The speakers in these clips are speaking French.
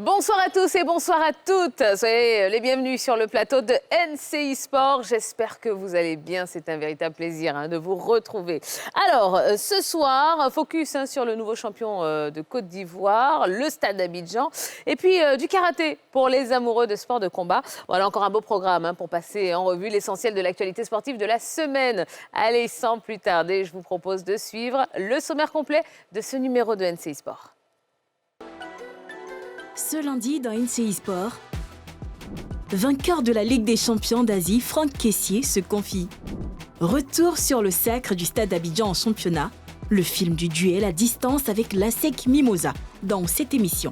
Bonsoir à tous et bonsoir à toutes. Soyez les bienvenus sur le plateau de NCI Sport. J'espère que vous allez bien. C'est un véritable plaisir de vous retrouver. Alors, ce soir, focus sur le nouveau champion de Côte d'Ivoire, le Stade d'Abidjan. Et puis, du karaté pour les amoureux de sport de combat. Voilà encore un beau programme pour passer en revue l'essentiel de l'actualité sportive de la semaine. Allez, sans plus tarder, je vous propose de suivre le sommaire complet de ce numéro de NCI Sport. Ce lundi dans NCI Sport, vainqueur de la Ligue des champions d'Asie, Franck Kessié se confie. Retour sur le sacre du Stade d'Abidjan en championnat, le film du duel à distance avec l'ASEC Mimosa dans cette émission.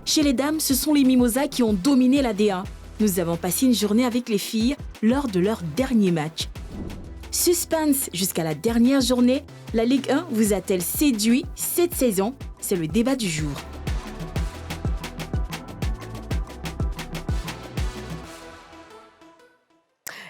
Chez les dames, ce sont les Mimosas qui ont dominé la D1. Nous avons passé une journée avec les filles lors de leur dernier match. Suspense jusqu'à la dernière journée, la Ligue 1 vous a-t-elle séduit cette saison? C'est le débat du jour.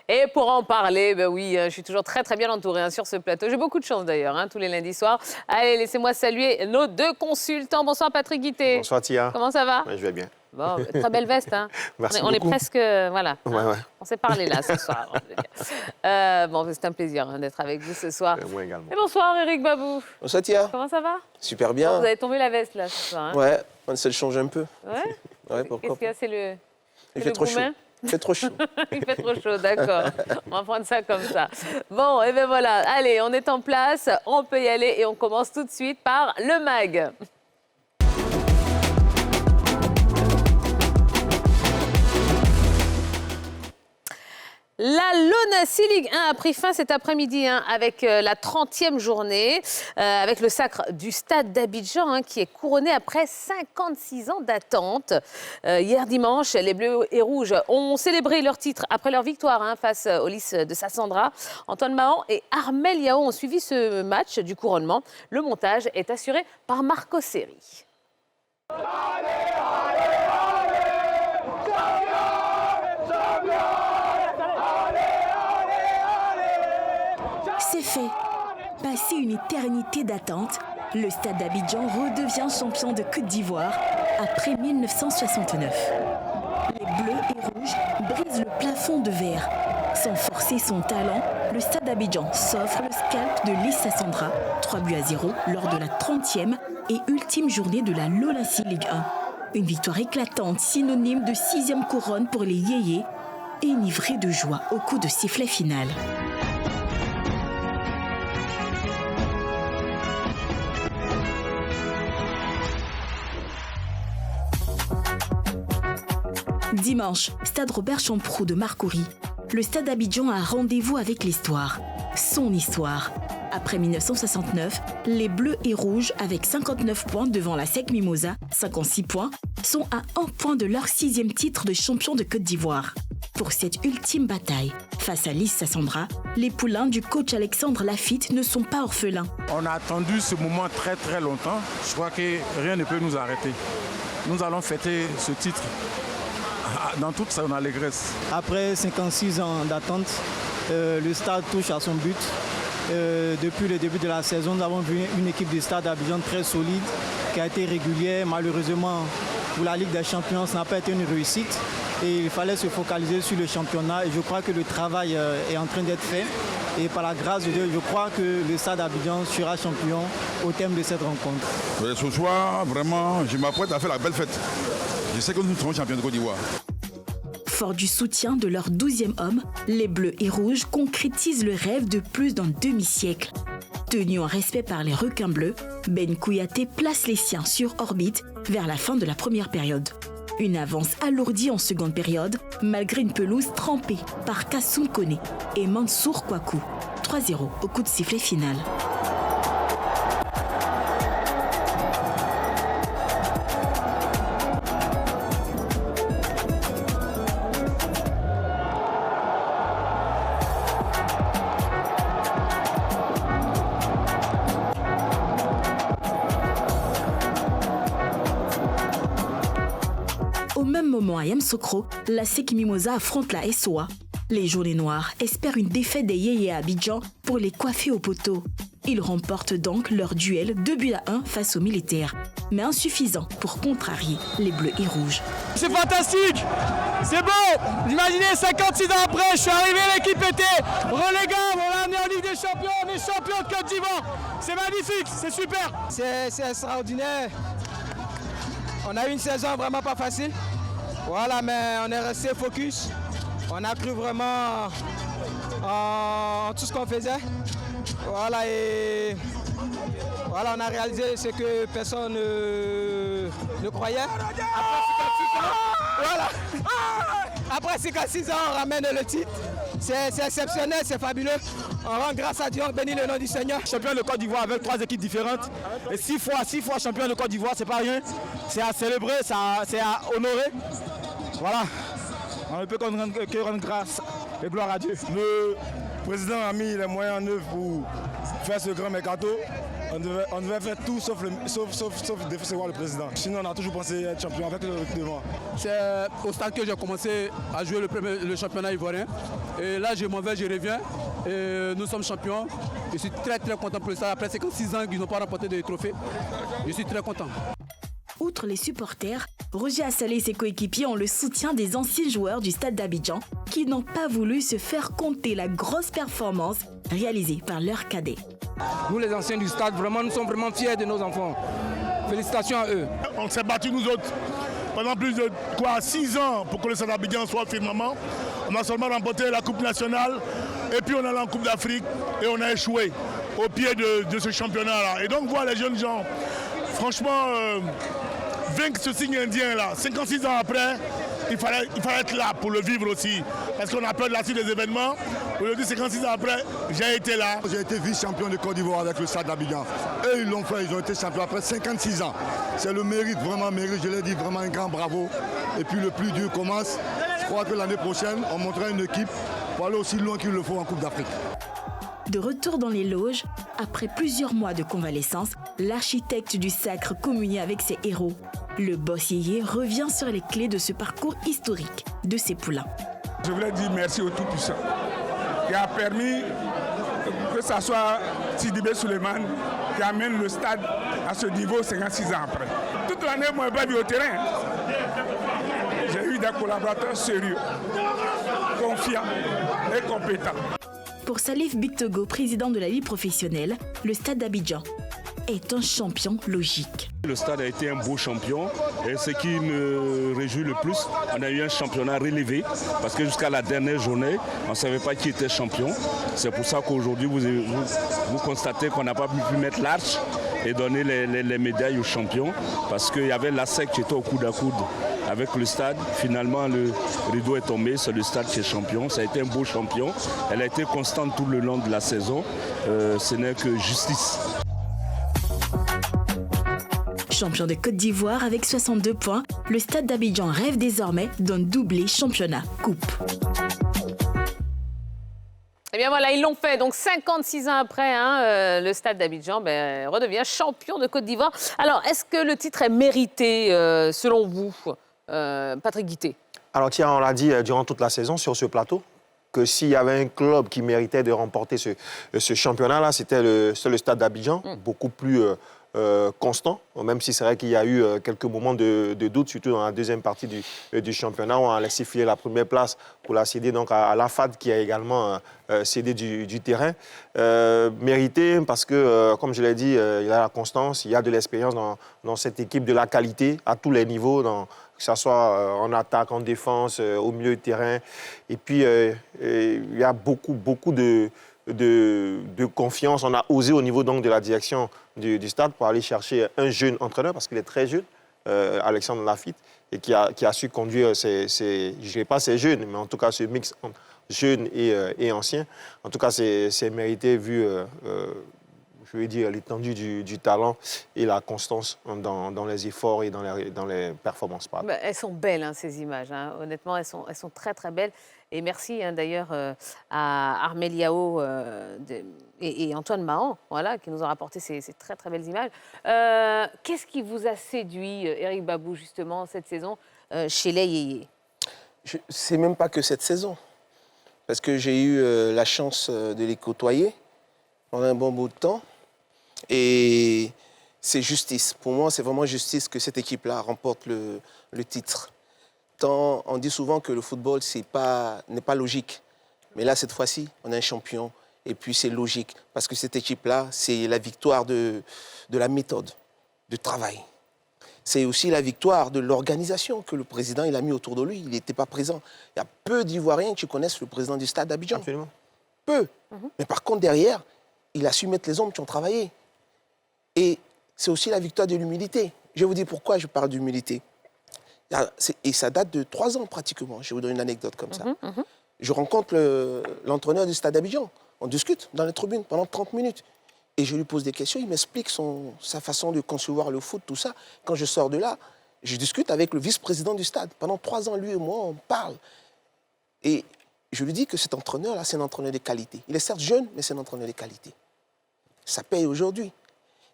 Et pour en parler, ben oui, je suis toujours très bien entourée sur ce plateau. J'ai beaucoup de chance d'ailleurs, tous les lundis soirs. Allez, laissez-moi saluer nos deux consultants. Bonsoir Patrick Guité. Bonsoir Tia. Comment ça va? Ouais, je vais bien. Bon, très belle veste. Merci on est beaucoup. presque, voilà. Ouais. On s'est parlé là ce soir. Bon, c'est un plaisir d'être avec vous ce soir. Moi également. Et bonsoir Eric Babou. Bonsoir Tia. Comment ça va? Super bien. Vous avez tombé la veste là ce soir. Ouais, on essaie de changer un peu. Ouais. Ouais, pourquoi Qu'est-ce qu'il y a? C'est le. Il fait trop chaud. Il fait trop chaud. Il fait trop chaud, d'accord. On va prendre ça comme ça. Bon, et bien voilà. Allez, on est en place, on peut y aller et on commence tout de suite par le MAG. La Lonassi Ligue 1 a pris fin cet après-midi avec la 30e journée, avec le sacre du Stade d'Abidjan qui est couronné après 56 ans d'attente. Hier dimanche, les Bleus et Rouges ont célébré leur titre après leur victoire face au Lys de Sassandra. Antoine Mahon et Armel Yao ont suivi ce match du couronnement. Le montage est assuré par Marco Seri. C'est fait. Passé une éternité d'attente, le Stade d'Abidjan redevient champion de Côte d'Ivoire après 1969. Les Bleus et Rouges brisent le plafond de verre. Sans forcer son talent, le Stade d'Abidjan s'offre le scalp de Lys Sassandra, 3-0 lors de la 30e et ultime journée de la Lonassi Ligue 1. Une victoire éclatante, synonyme de 6e couronne pour les Yéyés, enivrés de joie au coup de sifflet final. Dimanche, Stade Robert Champroux de Marcory. Le Stade d'Abidjan a un rendez-vous avec l'histoire. Son histoire. Après 1969, les Bleus et Rouges, avec 59 points devant la SEC Mimosa, 56 points, sont à 1 point de leur 6e titre de champion de Côte d'Ivoire. Pour cette ultime bataille, face à Lys Sassandra, les poulains du coach Alexandre Lafitte ne sont pas orphelins. On a attendu ce moment très longtemps. Je crois que rien ne peut nous arrêter. Nous allons fêter ce titre dans toute son allégresse. Après 56 ans d'attente, le Stade touche à son but. Depuis le début de la saison, nous avons vu une équipe du Stade d'Abidjan très solide, qui a été régulière. Malheureusement, pour la Ligue des Champions, ça n'a pas été une réussite. Et il fallait se focaliser sur le championnat. Et je crois que le travail est en train d'être fait. Et par la grâce de Dieu, je crois que le Stade d'Abidjan sera champion au terme de cette rencontre. Ce soir, vraiment, je m'apprête à faire la belle fête. Je sais que nous serons champions de Côte d'Ivoire. Fort du soutien de leur 12e homme, les Bleus et Rouges concrétisent le rêve de plus d'un demi-siècle. Tenu en respect par les requins bleus, Ben Kouyaté place les siens sur orbite vers la fin de la première période. Une avance alourdie en seconde période, malgré une pelouse trempée par Kassoum Koné et Mansour Kouakou. 3-0 au coup de sifflet final. Au même moment à Yamoussoukro, la SEC Mimosa affronte la SOA. Les jaunes et noirs espèrent une défaite des Yéyés à Abidjan pour les coiffer au poteau. Ils remportent donc leur duel 2-1 face aux militaires, mais insuffisant pour contrarier les Bleus et Rouges. C'est fantastique, c'est beau. Imaginez 56 ans après, je suis arrivé, l'équipe était relégable, on l'a amené en Ligue des Champions, on est champion de Côte d'Ivoire. C'est magnifique, c'est super. C'est extraordinaire. On a eu une saison vraiment pas facile. Voilà, mais on est resté focus. On a cru vraiment en tout ce qu'on faisait. Voilà, et voilà, on a réalisé ce que personne ne croyait. Après 56 ans, on ramène le titre. C'est exceptionnel, c'est fabuleux. On rend grâce à Dieu, on bénit le nom du Seigneur. Champion de Côte d'Ivoire avec 3 équipes différentes. Et 6 fois champion de Côte d'Ivoire, c'est pas rien. C'est à célébrer, c'est à honorer. Voilà. On ne peut que rendre grâce et gloire à Dieu. Le président a mis les moyens en œuvre pour faire ce grand mercato. On devait faire tout sauf décevoir le président. Sinon, on a toujours pensé être champion avec le devant. C'est au stade que j'ai commencé à jouer le championnat ivoirien. Et là, je m'en vais, je reviens. Et nous sommes champions. Je suis très content pour ça. Après 56 ans qu'ils n'ont pas remporté de trophée, je suis très content. Outre les supporters, Roger Assalé et ses coéquipiers ont le soutien des anciens joueurs du stade d'Abidjan qui n'ont pas voulu se faire compter la grosse performance réalisée par leurs cadets. Nous les anciens du stade, vraiment, nous sommes vraiment fiers de nos enfants. Félicitations à eux. On s'est battus nous autres pendant plus de 6 ans pour que le stade d'Abidjan soit firmement. On a seulement remporté la Coupe nationale et puis on est allé en Coupe d'Afrique et on a échoué au pied de ce championnat-là. Et donc voir les jeunes gens, franchement, vaincre ce signe indien là, 56 ans après, il fallait être là pour le vivre aussi. Parce qu'on a peur de la suite des événements. Aujourd'hui, 56 ans après, j'ai été là. J'ai été vice-champion de Côte d'Ivoire avec le Stade d'Abidjan. Et ils l'ont fait, ils ont été champions après 56 ans. C'est le mérite, vraiment mérite, je l'ai dit, vraiment un grand bravo. Et puis le plus dur commence. Je crois que l'année prochaine, on montrera une équipe pour aller aussi loin qu'il le faut en Coupe d'Afrique. De retour dans les loges, après plusieurs mois de convalescence, l'architecte du sacre communie avec ses héros. Le boss Yéyé revient sur les clés de ce parcours historique de ses poulains. Je voulais dire merci au Tout-Puissant qui a permis que ce soit Sidibé Souleymane qui amène le stade à ce niveau 56 ans après. Toute l'année, moi, je n'ai pas vu au terrain. J'ai eu des collaborateurs sérieux, confiants et compétents. Pour Salif Bictogo, président de la Ligue professionnelle, le stade d'Abidjan est un champion logique. Le stade a été un beau champion et ce qui me réjouit le plus, on a eu un championnat relevé parce que jusqu'à la dernière journée, on ne savait pas qui était champion. C'est pour ça qu'aujourd'hui, vous constatez qu'on n'a pas pu mettre l'arche et donner les médailles aux champions parce qu'il y avait la SEC qui était au coude à coude avec le stade. Finalement, le rideau est tombé, c'est le stade qui est champion. Ça a été un beau champion. Elle a été constante tout le long de la saison. Ce n'est que justice. Champion de Côte d'Ivoire avec 62 points, le stade d'Abidjan rêve désormais d'un doublé championnat-coupe. Eh bien voilà, ils l'ont fait. Donc 56 ans après, le stade d'Abidjan redevient champion de Côte d'Ivoire. Alors, est-ce que le titre est mérité, selon vous, Patrick Guité? Alors tiens, on l'a dit durant toute la saison sur ce plateau, que s'il y avait un club qui méritait de remporter ce championnat-là, c'était le stade d'Abidjan, beaucoup plus constant, même si c'est vrai qu'il y a eu quelques moments de doute, surtout dans la deuxième partie du championnat, où on a laissé filer la première place pour la céder donc à la FAD, qui a également cédé du terrain. Mérité parce que, comme je l'ai dit, il y a la constance, il y a de l'expérience dans cette équipe, de la qualité à tous les niveaux, que ce soit en attaque, en défense, au milieu de terrain. Et puis, il y a beaucoup de confiance. On a osé au niveau donc de la direction du stade pour aller chercher un jeune entraîneur, parce qu'il est très jeune, Alexandre Lafitte, et qui a su conduire je ne dirais pas ces jeunes, mais en tout cas ce mix entre jeunes et anciens. En tout cas, c'est mérité vu, je veux dire, l'étendue du talent et la constance dans les efforts et dans les performances. Elles sont belles, ces images. Honnêtement, elles sont très, très belles. Et merci d'ailleurs à Armel Yao et Antoine Mahan, voilà, qui nous ont rapporté ces très, très belles images. Qu'est-ce qui vous a séduit, Éric Babou, justement, cette saison chez les Yéyés? C'est même pas que cette saison, parce que j'ai eu la chance de les côtoyer pendant un bon bout de temps. Et c'est justice. Pour moi, c'est vraiment justice que cette équipe-là remporte le titre. Tant on dit souvent que le football n'est pas logique. Mais là, cette fois-ci, on a un champion. Et puis, c'est logique. Parce que cette équipe-là, c'est la victoire de la méthode, de travail. C'est aussi la victoire de l'organisation que le président il a mis autour de lui. Il n'était pas présent. Il y a peu d'Ivoiriens qui connaissent le président du Stade d'Abidjan. Absolument. Peu. Mais par contre, derrière, il a su mettre les hommes qui ont travaillé. Et c'est aussi la victoire de l'humilité. Je vais vous dire pourquoi je parle d'humilité. Et ça date de 3 ans pratiquement. Je vais vous donner une anecdote comme ça. Je rencontre l'entraîneur du Stade d'Abidjan. On discute dans les tribunes pendant 30 minutes. Et je lui pose des questions, il m'explique sa façon de concevoir le foot, tout ça. Quand je sors de là, je discute avec le vice-président du stade. Pendant 3 ans, lui et moi, on parle. Et je lui dis que cet entraîneur-là, c'est un entraîneur de qualité. Il est certes jeune, mais c'est un entraîneur de qualité. Ça paye aujourd'hui.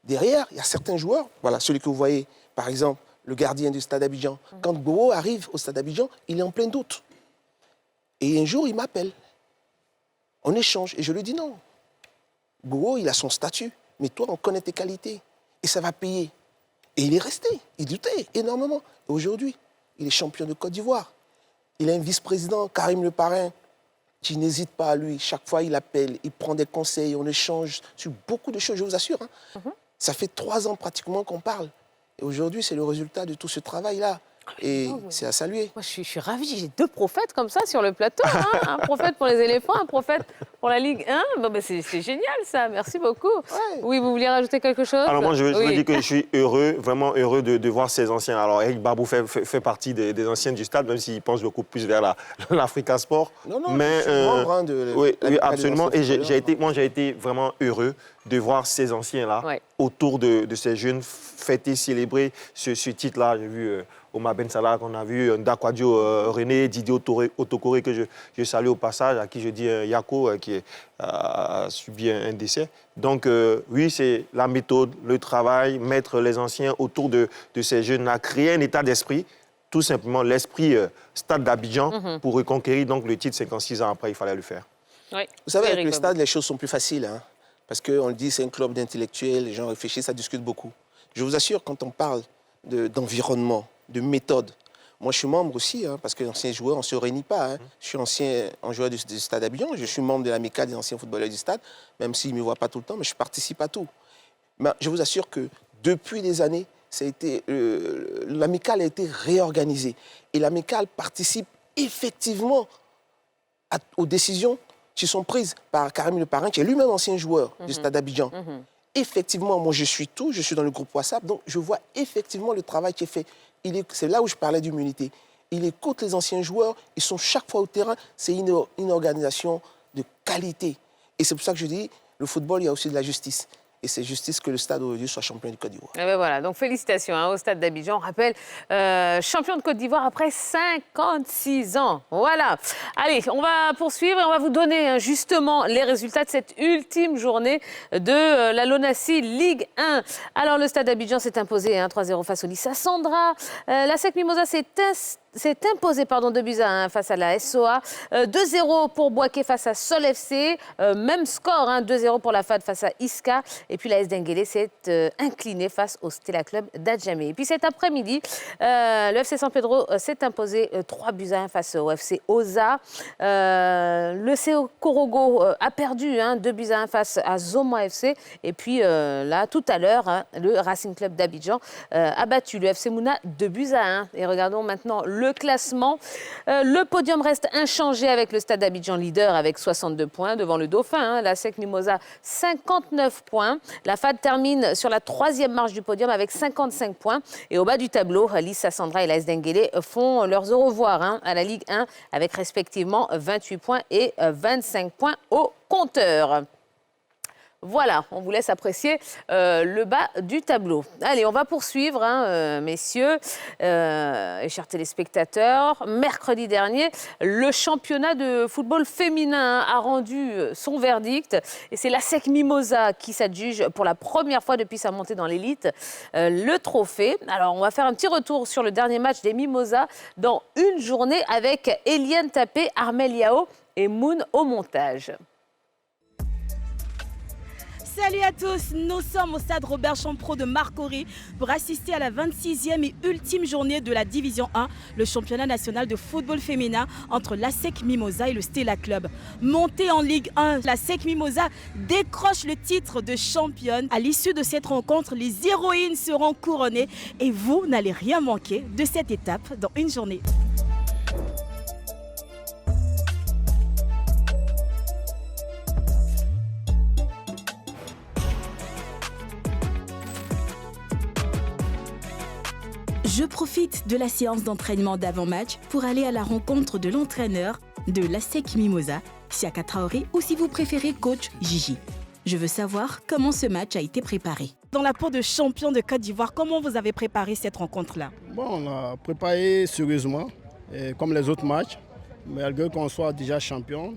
Derrière, il y a certains joueurs, voilà, celui que vous voyez, par exemple, le gardien du Stade d'Abidjan. Quand Goro arrive au Stade d'Abidjan, il est en plein doute. Et un jour, il m'appelle. On échange. Et je lui dis non. Goro, il a son statut, mais toi, on connaît tes qualités. Et ça va payer. Et il est resté. Il doutait énormément. Et aujourd'hui, il est champion de Côte d'Ivoire. Il a un vice-président, Karim Le Parrain, qui n'hésite pas à lui. Chaque fois, il appelle, il prend des conseils, on échange sur beaucoup de choses, je vous assure. Ça fait 3 ans pratiquement qu'on parle. Et aujourd'hui, c'est le résultat de tout ce travail-là. Et c'est à saluer. Moi, je suis ravie. J'ai 2 prophètes comme ça sur le plateau. Un prophète pour les éléphants, un prophète pour la Ligue 1. Bon, ben, c'est génial, ça. Merci beaucoup. Ouais. Oui, vous vouliez rajouter quelque chose? Alors moi, je veux dire que je suis heureux, vraiment heureux de voir ces anciens. Alors, Eric Babou fait partie des anciens du stade, même s'il pense beaucoup plus vers l'Africa Sport. Non, mais, je suis membre de oui, absolument. Et j'ai été vraiment heureux de voir ces anciens-là autour de ces jeunes fêter, célébrer ce titre-là. J'ai vu Omar Ben Salah qu'on a vu, Ndakwadio René, Didier Otokore que je salue au passage, à qui je dis Yako qui a subi un décès. Donc oui, c'est la méthode, le travail, mettre les anciens autour de ces jeunes-là, créer un état d'esprit, tout simplement l'esprit Stade d'Abidjan pour reconquérir donc le titre 56 ans après, il fallait le faire. Oui. Vous savez, avec le stade, les choses sont plus faciles. Hein, parce qu'on le dit, c'est un club d'intellectuels, les gens réfléchissent, ça discute beaucoup. Je vous assure, quand on parle d'environnement, de méthode, moi je suis membre aussi, hein, parce que l'ancien joueur, on ne se réunit pas. Hein. Je suis ancien joueur du Stade d'Abidjan, je suis membre de l'amicale des anciens footballeurs du stade, même s'ils ne me voient pas tout le temps, mais je participe à tout. Mais je vous assure que depuis des années, l'amicale a été réorganisée. Et l'amicale participe effectivement aux décisions qui sont prises par Karim Le Parrain, qui est lui-même ancien joueur du Stade d'Abidjan. Effectivement, moi je suis dans le groupe WhatsApp, donc je vois effectivement le travail qui est fait. C'est là où je parlais d'humilité. Il écoute les anciens joueurs, ils sont chaque fois au terrain, c'est une organisation de qualité. Et c'est pour ça que je dis, le football, il y a aussi de la justice. Et c'est justice que le Stade aujourd'hui soit champion du Côte d'Ivoire. Et ben voilà, donc félicitations au Stade d'Abidjan. On rappelle, champion de Côte d'Ivoire après 56 ans. Voilà. Allez, on va poursuivre et on va vous donner justement les résultats de cette ultime journée de la LONASE Ligue 1. Alors, le Stade d'Abidjan s'est imposé 3-0 face au Lissa Sandra. La SEC Mimosa s'est imposé 2-1 face à la SOA. 2-0 pour Boaké face à Sol FC. Même score, 2-0 pour la FAD face à Iska. Et puis la S Denguélé s'est inclinée face au Stella Club d'Adjamé. Et puis cet après-midi, le FC San Pedro s'est imposé 3-1 face au FC Oza. Le CO Korogo a perdu 2-1 face à Zoma FC. Et puis là, tout à l'heure, le Racing Club d'Abidjan a battu le FC Mouna 2-1. Et regardons maintenant le classement. Le podium reste inchangé avec le Stade d'Abidjan leader avec 62 points devant le Dauphin. La SEC Mimosa 59 points. La FAD termine sur la 3e marche du podium avec 55 points. Et au bas du tableau, Lissa Sandra et la S Denguélé font leurs au revoir à la Ligue 1 avec respectivement 28 points et 25 points au compteur. Voilà, on vous laisse apprécier le bas du tableau. Allez, on va poursuivre, messieurs et chers téléspectateurs. Mercredi dernier, le championnat de football féminin a rendu son verdict. Et c'est la SEC Mimosa qui s'adjuge pour la première fois depuis sa montée dans l'élite le trophée. Alors, on va faire un petit retour sur le dernier match des Mimosas dans une journée avec Eliane Tapé, Armel Yao et Moon au montage. Salut à tous, nous sommes au stade Robert Champrot de Marcory pour assister à la 26e et ultime journée de la Division 1, le championnat national de football féminin entre l'ASEC Mimosa et le Stella Club. Montée en Ligue 1, l'ASEC Mimosa décroche le titre de championne. À l'issue de cette rencontre, les héroïnes seront couronnées et vous n'allez rien manquer de cette étape dans une journée. Je profite de la séance d'entraînement d'avant-match pour aller à la rencontre de l'entraîneur de l'ASEC Mimosa, Siaka Traoré, ou si vous préférez coach Gigi. Je veux savoir comment ce match a été préparé. Dans la peau de champion de Côte d'Ivoire, comment vous avez préparé cette rencontre-là? Bon, on a préparé sérieusement, comme les autres matchs, malgré qu'on soit déjà champion.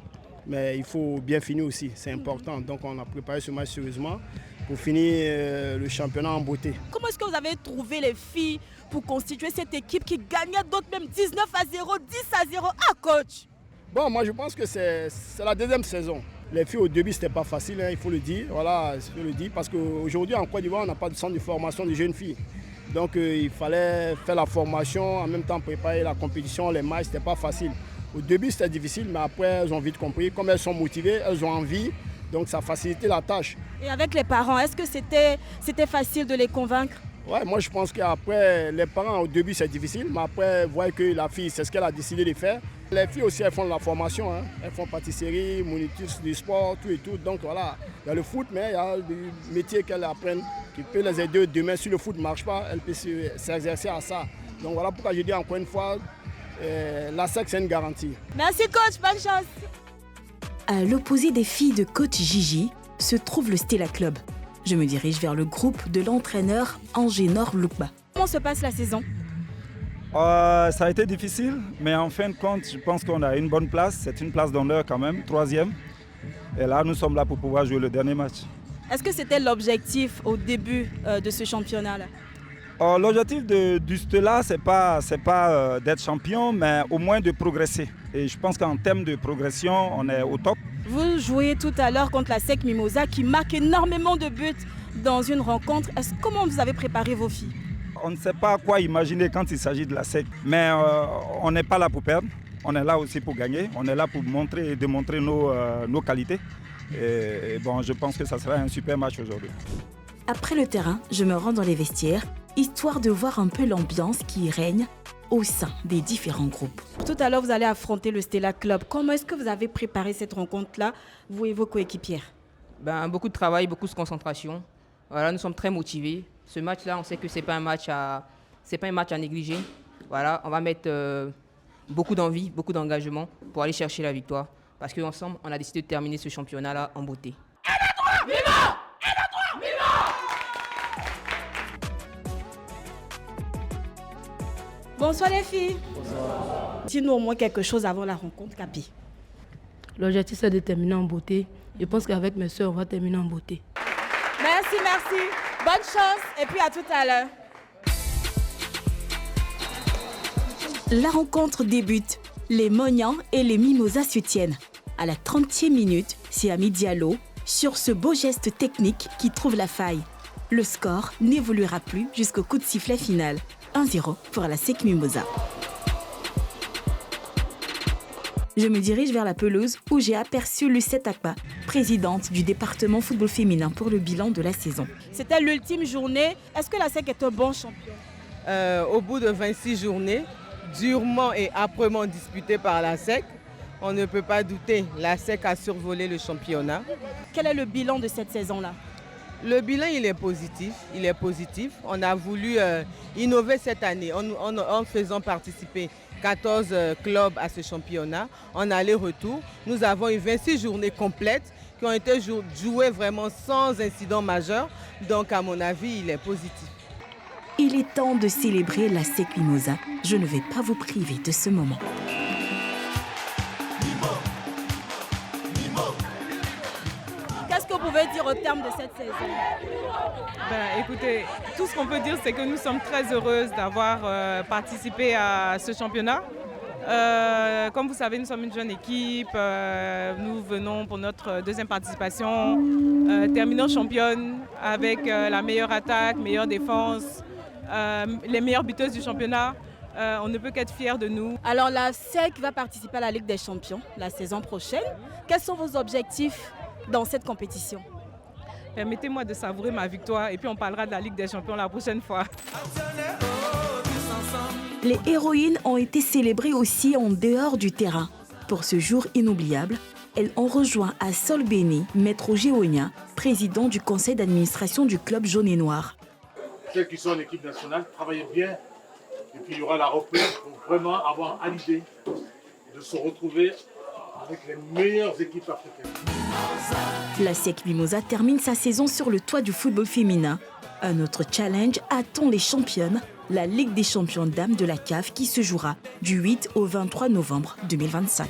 Mais il faut bien finir aussi, c'est important. Donc on a préparé ce match sérieusement pour finir le championnat en beauté. Comment est-ce que vous avez trouvé les filles pour constituer cette équipe qui gagnait d'autres même 19-0, 10-0? Ah, coach! Bon, moi je pense que c'est la deuxième saison. Les filles au début c'était pas facile, hein, il faut le dire. Voilà, il faut le dire parce qu'aujourd'hui en Côte d'Ivoire on n'a pas de centre de formation de jeunes filles. Donc il fallait faire la formation, en même temps préparer la compétition, les matchs, c'était pas facile. Au début c'était difficile, mais après elles ont vite compris. Comme elles sont motivées, elles ont envie, donc ça facilitait la tâche. Et avec les parents, est-ce que c'était facile de les convaincre? Ouais, moi je pense qu'après, les parents au début c'est difficile, mais après, voir que la fille, c'est ce qu'elle a décidé de faire. Les filles aussi, elles font de la formation, hein. Elles font pâtisserie, monitrice du sport, tout et tout. Donc voilà, il y a le foot, mais il y a des métiers qu'elles apprennent qui peuvent les aider demain. Si le foot ne marche pas, elles peuvent s'exercer à ça. Donc voilà pourquoi je dis encore une fois, l'ASEC c'est une garantie. Merci coach, bonne chance. À l'opposé des filles de coach Gigi se trouve le Stella Club. Je me dirige vers le groupe de l'entraîneur Angénor Loukba. Comment se passe la saison? Ça a été difficile, mais en fin de compte, je pense qu'on a une bonne place. C'est une place d'honneur quand même, 3e. Et là, nous sommes là pour pouvoir jouer le dernier match. Est-ce que c'était l'objectif au début de ce championnat-là? L'objectif du Stella, ce n'est pas d'être champion, mais au moins de progresser. Et je pense qu'en termes de progression, on est au top. Vous jouez tout à l'heure contre l'ASEC Mimosa qui marque énormément de buts dans une rencontre. Comment vous avez préparé vos filles? On ne sait pas quoi imaginer quand il s'agit de l'ASEC, mais on n'est pas là pour perdre. On est là aussi pour gagner. On est là pour montrer et démontrer nos qualités. Et bon, je pense que ça sera un super match aujourd'hui. Après le terrain, je me rends dans les vestiaires, histoire de voir un peu l'ambiance qui règne au sein des différents groupes. Tout à l'heure, vous allez affronter le Stella Club. Comment est-ce que vous avez préparé cette rencontre-là, vous et vos coéquipières? Beaucoup de travail, beaucoup de concentration. Voilà, nous sommes très motivés. Ce match-là, on sait que ce n'est pas un match à négliger. Voilà, on va mettre beaucoup d'envie, beaucoup d'engagement pour aller chercher la victoire. Parce qu'ensemble, on a décidé de terminer ce championnat-là en beauté. Aide-toi, Vivant! Aide-toi, Vivant! Bonsoir les filles. Bonsoir. Dis-nous au moins quelque chose avant la rencontre, Capi. L'objectif, c'est de terminer en beauté. Je pense qu'avec mes soeurs, on va terminer en beauté. Merci, merci. Bonne chance et puis à tout à l'heure. La rencontre débute. Les Mognans et les Mimosas se tiennent. À la 30e minute, c'est Ami Diallo sur ce beau geste technique qui trouve la faille. Le score n'évoluera plus jusqu'au coup de sifflet final. 1-0 pour l'ASEC Mimosa. Je me dirige vers la pelouse où j'ai aperçu Lucette Akpa, présidente du département football féminin pour le bilan de la saison. C'était l'ultime journée. Est-ce que l'ASEC est un bon champion? Au bout de 26 journées, durement et âprement disputées par l'ASEC, on ne peut pas douter, l'ASEC a survolé le championnat. Quel est le bilan de cette saison-là? Le bilan, il est positif. On a voulu innover cette année en faisant participer 14 clubs à ce championnat. En aller-retour, nous avons eu 26 journées complètes qui ont été jouées vraiment sans incident majeur. Donc, à mon avis, il est positif. Il est temps de célébrer l'ASEC Mimosa. Je ne vais pas vous priver de ce moment. Qu'est-ce que vous pouvez dire au terme de cette saison? Écoutez, tout ce qu'on peut dire, c'est que nous sommes très heureuses d'avoir participé à ce championnat. Comme vous savez, nous sommes une jeune équipe. Nous venons pour notre deuxième participation. Terminons championne avec la meilleure attaque, meilleure défense, les meilleures buteuses du championnat. On ne peut qu'être fiers de nous. Alors la SEC va participer à la Ligue des Champions la saison prochaine. Quels sont vos objectifs dans cette compétition? Permettez-moi de savourer ma victoire et puis on parlera de la Ligue des Champions la prochaine fois. Les héroïnes ont été célébrées aussi en dehors du terrain. Pour ce jour inoubliable, elles ont rejoint à Solbeni Maître Géonia, président du conseil d'administration du club jaune et noir. Celles qui sont en équipe nationale, travaillez bien. Et puis il y aura la reprise pour vraiment avoir à l'idée de se retrouver avec les meilleures équipes africaines. La SEC Mimosa termine sa saison sur le toit du football féminin. Un autre challenge attend les championnes, la Ligue des champions dames de la CAF qui se jouera du 8 au 23 novembre 2025.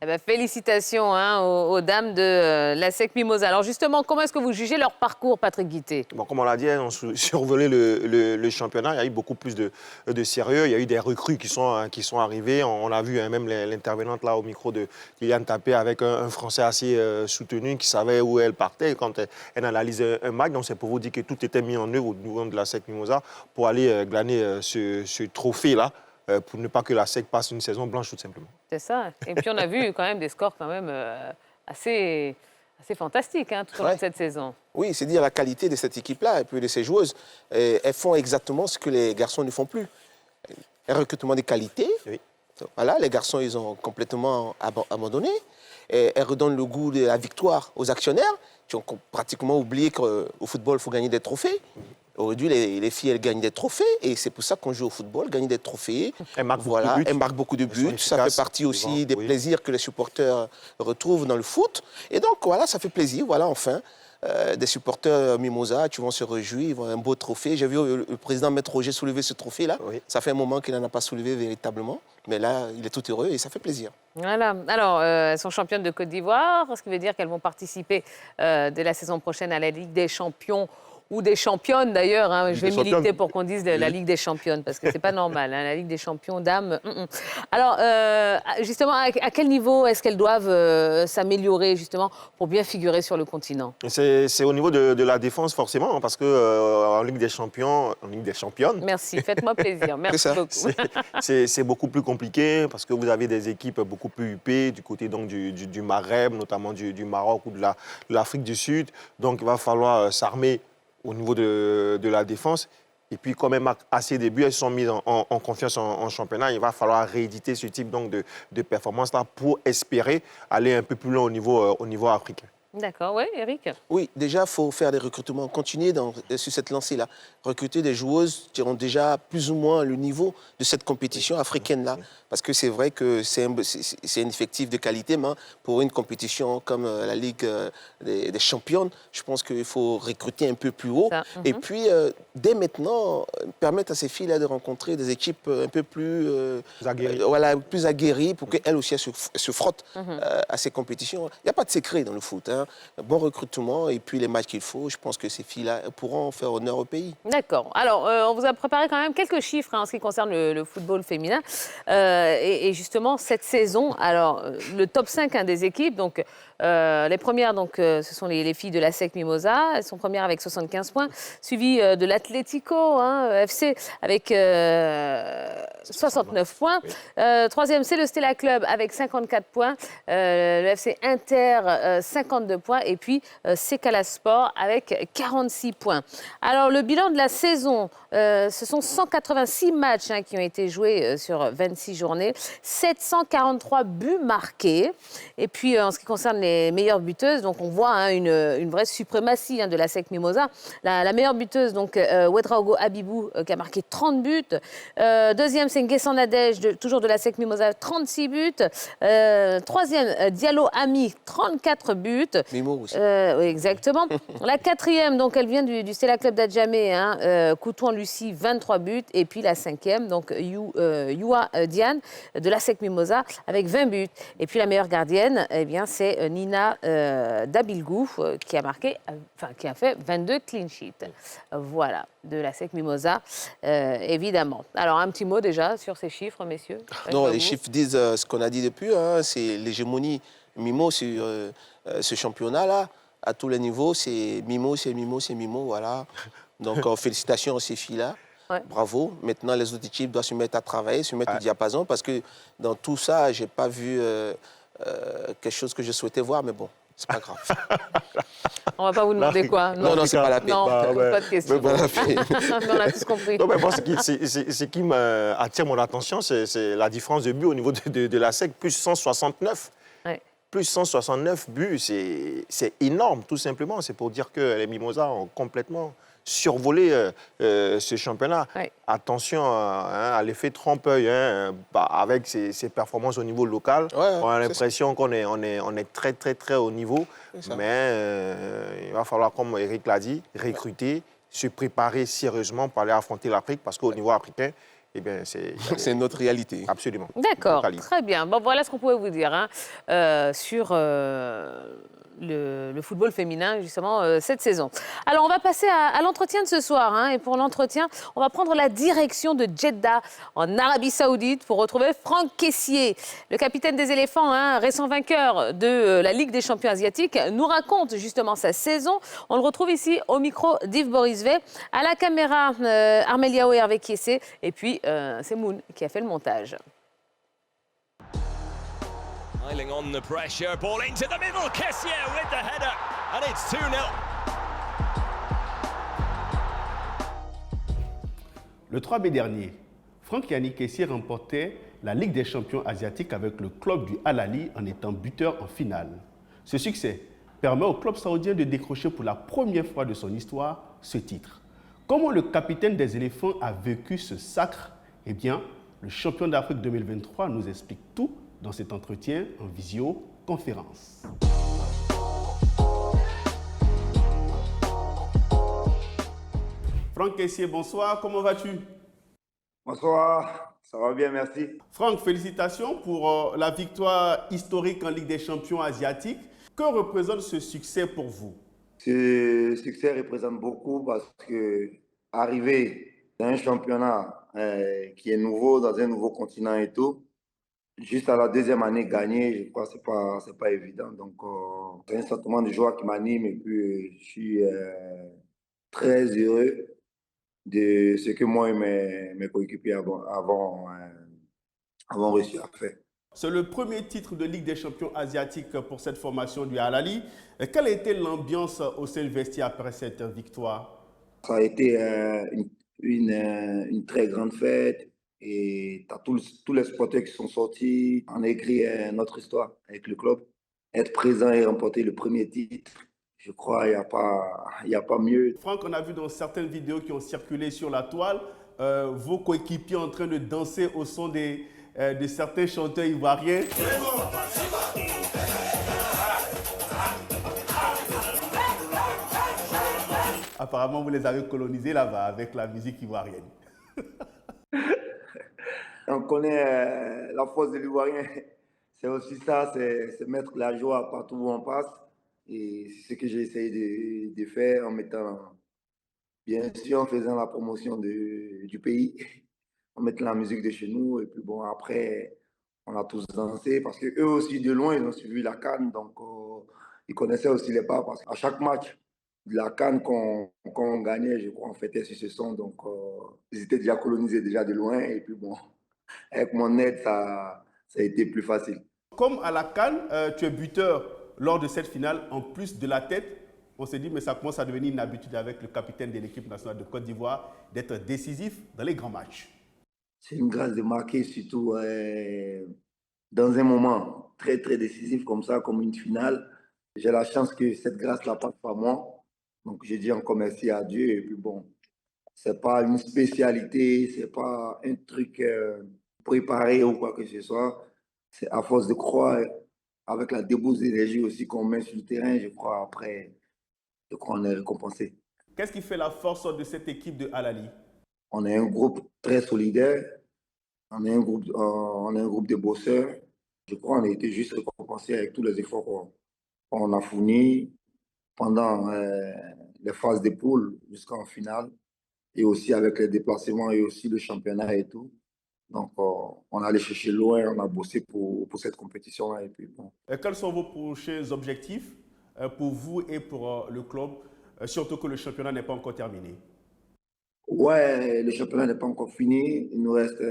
Eh ben, félicitations aux dames de la SEC Mimosa. Alors justement, comment est-ce que vous jugez leur parcours, Patrick Guité? Bon, comme on l'a dit, on survolé le championnat. Il y a eu beaucoup plus de sérieux. Il y a eu des recrues qui sont arrivées. On a vu même l'intervenante là au micro de Liliane Tapé avec un Français assez soutenu qui savait où elle partait quand elle analysait un match. Donc c'est pour vous dire que tout était mis en œuvre au niveau de la SEC Mimosa pour aller glaner ce trophée-là. Pour ne pas que la SEC passe une saison blanche, tout simplement. C'est ça. Et puis, on a vu quand même des scores quand même assez fantastiques tout au long de cette saison. Oui, c'est dire la qualité de cette équipe-là et puis de ces joueuses. Elles font exactement ce que les garçons ne font plus. Un recrutement de qualité. Oui. Voilà, les garçons, ils ont complètement abandonné. Et elles redonnent le goût de la victoire aux actionnaires qui ont pratiquement oublié qu'au football, il faut gagner des trophées. Aujourd'hui, les filles, elles gagnent des trophées et c'est pour ça qu'on joue au football, gagner des trophées. Elles marquent beaucoup de buts. Ça fait partie aussi des plaisirs que les supporters retrouvent dans le foot. Et donc, voilà, ça fait plaisir. Voilà, enfin, des supporters Mimosa, tu vas se réjouir, ils vont un beau trophée. J'ai vu le président Maître Roger soulever ce trophée-là. Oui. Ça fait un moment qu'il n'en a pas soulevé véritablement. Mais là, il est tout heureux et ça fait plaisir. Voilà. Alors, elles sont championnes de Côte d'Ivoire, ce qui veut dire qu'elles vont participer dès la saison prochaine à la Ligue des champions. Ou des championnes d'ailleurs, je vais militer pour qu'on dise la Ligue des championnes, parce que c'est pas normal, la Ligue des champions dames. Alors, justement, à quel niveau est-ce qu'elles doivent s'améliorer justement pour bien figurer sur le continent? C'est au niveau de la défense forcément, parce qu'en Ligue des champions, en Ligue des championnes... Merci, faites-moi plaisir, merci beaucoup. C'est beaucoup plus compliqué, parce que vous avez des équipes beaucoup plus huppées du côté donc, du Maghreb, notamment du Maroc ou de l'Afrique du Sud. Donc il va falloir s'armer au niveau de la défense. Et puis, quand même, à ces débuts, elles sont mises en confiance en championnat. Il va falloir rééditer ce type donc, de performance-là pour espérer aller un peu plus loin au niveau africain. D'accord, oui, Eric. Oui, déjà, il faut faire des recrutements, continuer sur cette lancée-là. Recruter des joueuses qui ont déjà plus ou moins le niveau de cette compétition africaine-là. Parce que c'est vrai que c'est un effectif de qualité, mais pour une compétition comme la Ligue des champions, je pense qu'il faut recruter un peu plus haut. Et puis, dès maintenant, permettre à ces filles-là de rencontrer des équipes un peu plus aguerries pour qu'elles aussi se frottent à ces compétitions. Il n'y a pas de secret dans le foot. Bon recrutement et puis les matchs qu'il faut, je pense que ces filles-là pourront faire honneur au pays. D'accord. Alors, on vous a préparé quand même quelques chiffres en ce qui concerne le football féminin. Et justement, cette saison, alors, le top 5 des équipes, donc les premières, donc, ce sont les filles de la SEC Mimosa. Elles sont premières avec 75 points, suivies de l'Atlético FC avec 69 points. Troisième, c'est le Stella Club avec 54 points. Le FC Inter, 52 points. Et puis, Sekala Sport avec 46 points. Alors, le bilan de la saison, ce sont 186 matchs qui ont été joués sur 26 journées. 743 buts marqués. Et puis, en ce qui concerne les meilleures buteuses, donc on voit une vraie suprématie de la SEC Mimosa. La meilleure buteuse, donc Ouedraogo Abibou, qui a marqué 30 buts. Deuxième, c'est Nguessan Nadège, toujours de la SEC Mimosa, 36 buts. Troisième, Diallo Ami, 34 buts. Mimo aussi. Oui, exactement. La 4e, donc elle vient du Stella Club d'Adjamé, hein, Coutouan-Lucie, 23 buts. Et puis la 5e, donc Youa Diane de la SEC Mimosa avec 20 buts. Et puis la meilleure gardienne, eh bien, c'est Nina Dabilgou qui a fait 22 clean sheets. Voilà, de la SEC Mimosa, évidemment. Alors, un petit mot déjà sur ces chiffres, messieurs. Non, les chiffres disent ce qu'on a dit depuis, hein, c'est l'hégémonie Mimo sur ce championnat-là. À tous les niveaux, c'est Mimo, voilà. Donc, félicitations à ces filles-là. Ouais. Bravo. Maintenant, les autres équipes doivent se mettre à travailler, se mettre au diapason, parce que dans tout ça, je n'ai pas vu quelque chose que je souhaitais voir, mais bon, c'est pas grave. On ne va pas vous demander quoi. Non, c'est pas la peine. Non, pas de question. On a tous compris. Non, mais moi, ce qui attire mon attention, c'est la différence de but au niveau de la SEC, plus 169. Ouais. Plus 169 buts, c'est énorme, tout simplement. C'est pour dire que les Mimosas ont complètement survolé ce championnat. Ouais. Attention à l'effet trompe-œil, avec ses performances au niveau local. Ouais, on a l'impression qu'on est très, très, très haut niveau. Mais il va falloir, comme Eric l'a dit, recruter, se préparer sérieusement pour aller affronter l'Afrique, parce qu'au niveau africain, eh bien, c'est notre réalité. Absolument. D'accord, très bien. Bon, voilà ce qu'on pouvait vous dire sur le football féminin, justement, cette saison. Alors, on va passer à l'entretien de ce soir. Et pour l'entretien, on va prendre la direction de Jeddah, en Arabie Saoudite, pour retrouver Franck Caissier. Le capitaine des éléphants, récent vainqueur de la Ligue des champions asiatiques, nous raconte justement sa saison. On le retrouve ici au micro d'Yves Borisvet. À la caméra, Armel Yao et Hervé Kiessé. Et puis, c'est Moon qui a fait le montage. Piling on the pressure, ball into the middle, Kessier with the header, and it's 2-0. Le 3 mai dernier, Franck Yannick Kessier remportait la Ligue des champions asiatiques avec le club du Al Ahly en étant buteur en finale. Ce succès permet au club saoudien de décrocher pour la première fois de son histoire ce titre. Comment le capitaine des éléphants a vécu ce sacre? Eh bien, le champion d'Afrique 2023 nous explique tout dans cet entretien en visioconférence. Franck Caissier, bonsoir, comment vas-tu? Bonsoir, ça va bien, merci. Franck, félicitations pour la victoire historique en Ligue des champions asiatiques. Que représente ce succès pour vous? Ce succès représente beaucoup parce que arriver dans un championnat qui est nouveau, dans un nouveau continent et tout, juste à la deuxième année gagnée, je crois que c'est pas évident. Donc, c'est un sentiment de joie qui m'anime et puis je suis très heureux de ce que moi et mes coéquipiers avons réussi à faire. C'est le premier titre de Ligue des champions asiatiques pour cette formation du Al Ahly. Quelle a été l'ambiance au sein du vestiaire après cette victoire? Ça a été une très grande fête. Et tu as tous les supporters qui sont sortis. On a écrit notre histoire avec le club. Être présent et remporter le premier titre, je crois qu'il n'y a pas mieux. Franck, on a vu dans certaines vidéos qui ont circulé sur la toile, vos coéquipiers en train de danser au son de certains chanteurs ivoiriens. Apparemment, vous les avez colonisés là-bas avec la musique ivoirienne. On connaît la force de l'Ivoirien, c'est aussi ça, c'est mettre la joie partout où on passe. Et c'est ce que j'ai essayé de faire en mettant, bien sûr, en faisant la promotion du pays, en mettant la musique de chez nous. Et puis bon, après, on a tous dansé parce qu'eux aussi, de loin, ils ont suivi la CAN. Donc, ils connaissaient aussi les pas parce qu'à chaque match de la CAN qu'on gagnait, je crois, on fêtait sur ce son. Donc, ils étaient déjà colonisés déjà de loin. Et puis bon, avec mon aide, ça a été plus facile. Comme à la CAN, tu es buteur lors de cette finale, en plus de la tête. On s'est dit, mais ça commence à devenir une habitude avec le capitaine de l'équipe nationale de Côte d'Ivoire d'être décisif dans les grands matchs. C'est une grâce de marquer, surtout dans un moment très, très décisif comme ça, comme une finale. J'ai la chance que cette grâce-là passe par moi. Donc, je dis encore merci à Dieu. Et puis bon, c'est pas une spécialité, c'est pas un truc préparé ou quoi que ce soit. C'est à force de croire avec la débauche d'énergie aussi qu'on met sur le terrain, je crois, après, on est récompensé. Qu'est-ce qui fait la force de cette équipe de Al Ahly? On est un groupe très solidaire, on est un groupe de bosseurs. Je crois qu'on a été juste récompensé avec tous les efforts qu'on a fournis pendant les phases de poule jusqu'en finale, et aussi avec les déplacements et aussi le championnat et tout. Donc, on est allé chercher loin, on a bossé pour cette compétition-là. Et puis, bon. Et quels sont vos prochains objectifs pour vous et pour le club, surtout que le championnat n'est pas encore terminé? Ouais, le championnat n'est pas encore fini. Il nous reste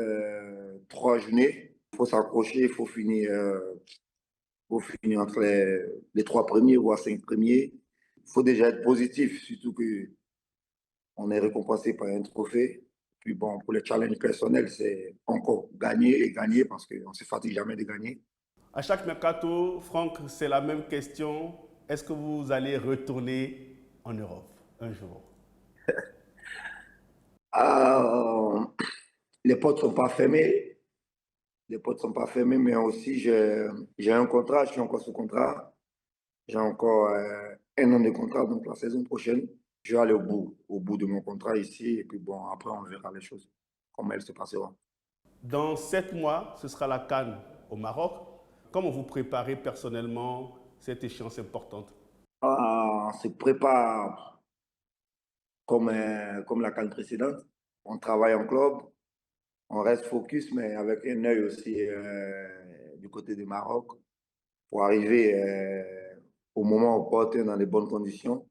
3 journées. Il faut s'accrocher, il faut finir entre les 3 premiers, voire 5 premiers. Il faut déjà être positif, surtout qu'on est récompensé par un trophée. Puis bon, pour les challenges personnels, c'est encore gagner et gagner parce qu'on ne se fatigue jamais de gagner. À chaque mercato, Franck, c'est la même question. Est-ce que vous allez retourner en Europe un jour? Les portes ne sont pas fermées. Les portes ne sont pas fermées, mais aussi j'ai un contrat, je suis encore sous contrat. J'ai encore 1 an de contrat, donc la saison prochaine, je vais aller au bout de mon contrat ici. Et puis bon, après, on verra les choses, comment elles se passeront. Dans 7 mois, ce sera la CAN au Maroc. Comment vous préparez personnellement cette échéance importante? On se prépare comme la CAN précédente. On travaille en club, on reste focus, mais avec un œil aussi du côté du Maroc pour arriver au moment opportun dans les bonnes conditions.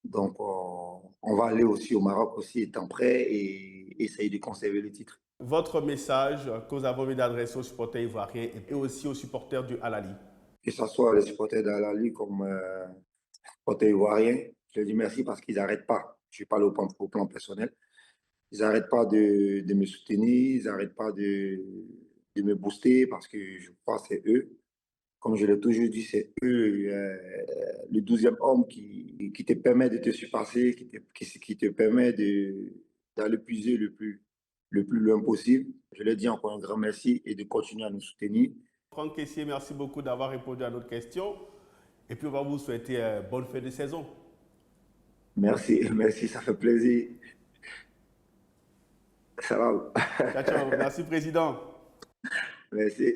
Donc, on va aller aussi au Maroc aussi étant prêt et essayer de conserver le titre. Votre message que vous avez envie d'adresser aux supporters ivoiriens et aussi aux supporters du Al Ahly? Que ce soit les supporters d'Al Ahly comme les supporters ivoiriens, je leur dis merci parce qu'ils n'arrêtent pas. Je parle au plan personnel. Ils n'arrêtent pas de me soutenir, ils n'arrêtent pas de me booster parce que je crois que c'est eux. Comme je l'ai toujours dit, c'est eux, le 12e homme qui te permet de te surpasser, qui te permet d'aller puiser le plus loin possible. Je leur dis encore un grand merci et de continuer à nous soutenir. Franck Kessié, merci beaucoup d'avoir répondu à notre question. Et puis, on va vous souhaiter bonne fin de saison. Merci, merci, ça fait plaisir. Ça va. Ciao, ciao. Merci, Président. Merci.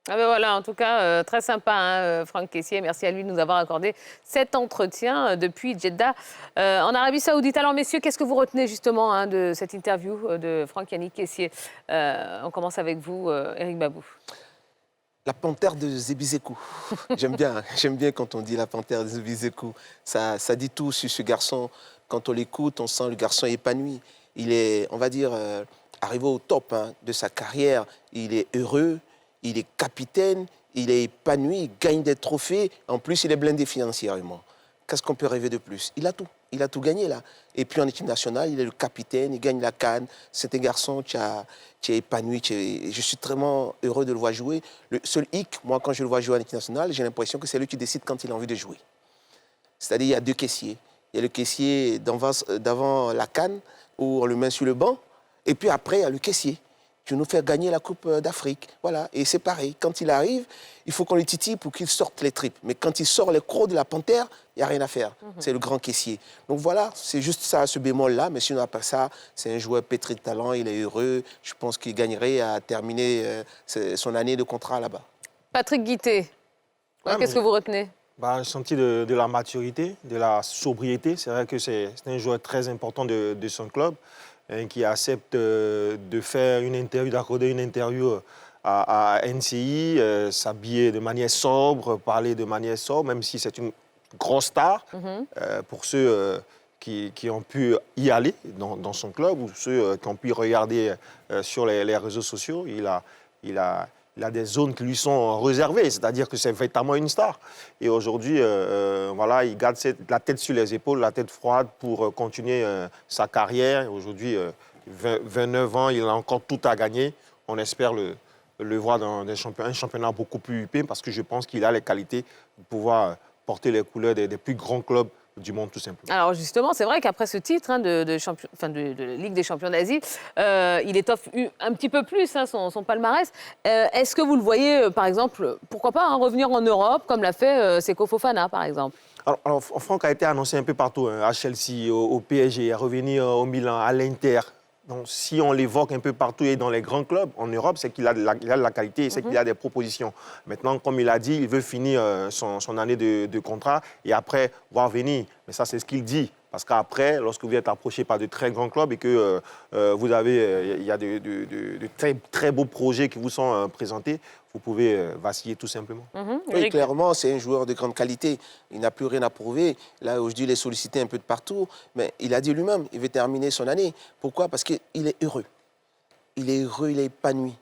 Ah ben voilà, en tout cas, très sympa, hein, Franck Kessié. Merci à lui de nous avoir accordé cet entretien depuis Jeddah, en Arabie Saoudite. Alors, messieurs, qu'est-ce que vous retenez justement de cette interview de Franck-Yannick Kessié? On commence avec vous, Éric Babou. La panthère de Zebizekou. J'aime bien quand on dit la panthère de Zebizekou. Ça dit tout sur ce garçon. Quand on l'écoute, on sent le garçon épanoui. Il est, on va dire, arrivé au top de sa carrière. Il est heureux. Il est capitaine, il est épanoui, il gagne des trophées. En plus, il est blindé financièrement. Qu'est-ce qu'on peut rêver de plus? Il a tout gagné là. Et puis en équipe nationale, il est le capitaine, il gagne la CAN. C'est un garçon qui est épanoui. Je suis vraiment heureux de le voir jouer. Le seul hic, moi, quand je le vois jouer en équipe nationale, j'ai l'impression que c'est lui qui décide quand il a envie de jouer. C'est-à-dire, il y a 2 caissiers. Il y a le caissier d'avant la CAN, où on le met sur le banc. Et puis après, il y a le caissier qui nous fait gagner la Coupe d'Afrique. Voilà, et c'est pareil. Quand il arrive, il faut qu'on le titille pour qu'il sorte les tripes. Mais quand il sort les crocs de la panthère, il n'y a rien à faire. C'est le grand caissier. Donc voilà, c'est juste ça, ce bémol-là. Mais sinon, après ça, c'est un joueur pétri de talent, il est heureux. Je pense qu'il gagnerait à terminer son année de contrat là-bas. Patrick Guité, qu'est-ce que vous retenez? J'ai senti de la maturité, de la sobriété. C'est vrai que c'est un joueur très important de son club, qui accepte de faire une interview, d'accorder une interview à NCI, s'habiller de manière sobre, parler de manière sobre, même si c'est une grosse star. Pour ceux qui ont pu y aller dans son club ou ceux qui ont pu regarder sur les réseaux sociaux, il a des zones qui lui sont réservées, c'est-à-dire que c'est véritablement une star. Et aujourd'hui, voilà, il garde la tête sur les épaules, la tête froide pour continuer sa carrière. Aujourd'hui, 29 ans, il a encore tout à gagner. On espère le voir dans un championnat beaucoup plus huppé parce que je pense qu'il a les qualités de pouvoir porter les couleurs des plus grands clubs du monde, tout simplement. Alors justement, c'est vrai qu'après ce titre de Ligue des champions d'Asie, il étoffe un petit peu plus son palmarès. Est-ce que vous le voyez, par exemple, pourquoi pas revenir en Europe, comme l'a fait Seko Fofana, par exemple? Alors, Franck a été annoncé un peu partout, à Chelsea, au PSG, à revenir au Milan, à l'Inter. Donc, si on l'évoque un peu partout et dans les grands clubs en Europe, c'est qu'il a de la qualité, c'est qu'il a des propositions. Maintenant, comme il a dit, il veut finir son année de contrat et après voir venir. Mais ça, c'est ce qu'il dit. Parce qu'après, lorsque vous êtes approché par de très grands clubs et que il y a de très, très beaux projets qui vous sont présentés, vous pouvez vaciller tout simplement. Oui, clairement, c'est un joueur de grande qualité. Il n'a plus rien à prouver. Là, aujourd'hui, il est sollicité un peu de partout. Mais il a dit lui-même, il veut terminer son année. Pourquoi? Parce qu'il est heureux. Il est heureux, il est épanoui.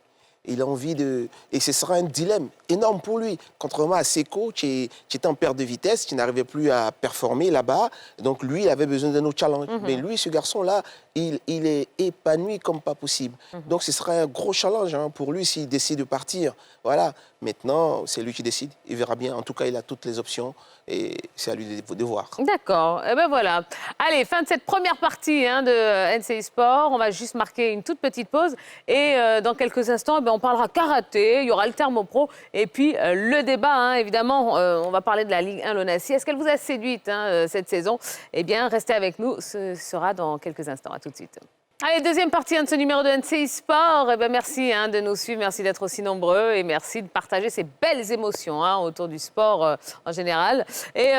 Il a envie de... Et ce sera un dilemme énorme pour lui. Contrairement à Seko, tu étais en perte de vitesse, tu n'arrivais plus à performer là-bas. Donc lui, il avait besoin d'un autre challenge. Mais lui, ce garçon-là, il est épanoui comme pas possible. Donc ce sera un gros challenge pour lui s'il décide de partir. Voilà. Maintenant, c'est lui qui décide. Il verra bien. En tout cas, il a toutes les options et c'est à lui de voir. D'accord. Et ben voilà. Allez, fin de cette première partie de NCI Sport. On va juste marquer une toute petite pause et dans quelques instants, on parlera karaté. Il y aura le thermopro et puis le débat. Évidemment, on va parler de la Ligue 1 Lonassi. Est-ce qu'elle vous a séduite cette saison? Eh bien, restez avec nous. Ce sera dans quelques instants. À tout de suite. Allez, deuxième partie de ce numéro de NCI Sport. Merci de nous suivre, merci d'être aussi nombreux et merci de partager ces belles émotions autour du sport en général. Et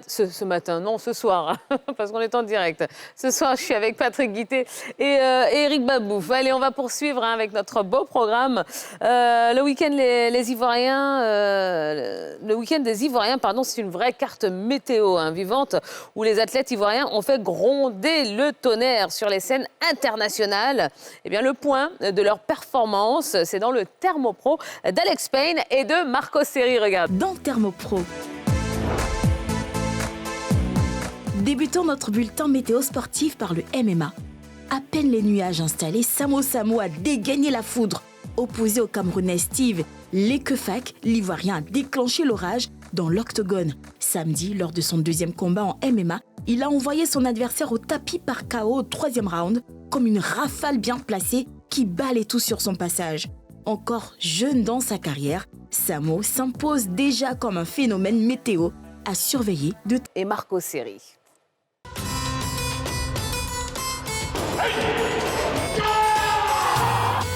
ce soir, parce qu'on est en direct. Ce soir, je suis avec Patrick Guité et Eric Babouf. Allez, on va poursuivre avec notre beau programme. Le week-end les Ivoiriens, le week-end des Ivoiriens, c'est une vraie carte météo vivante où les athlètes ivoiriens ont fait gronder le tonnerre sur les scènes internationales. Eh bien, le point de leur performance, c'est dans le Thermopro d'Alex Payne et de Marco Seri. Regarde. Dans Thermopro. Débutons notre bulletin météo sportif par le MMA. À peine les nuages installés, Samo a dégainé la foudre. Opposé au Camerounais Steve Lekefak, l'Ivoirien a déclenché l'orage dans l'octogone. Samedi, lors de son deuxième combat en MMA, il a envoyé son adversaire au tapis par KO au 3e round, comme une rafale bien placée qui balait tout sur son passage. Encore jeune dans sa carrière, Samo s'impose déjà comme un phénomène météo à surveiller de... Et Marco Seri.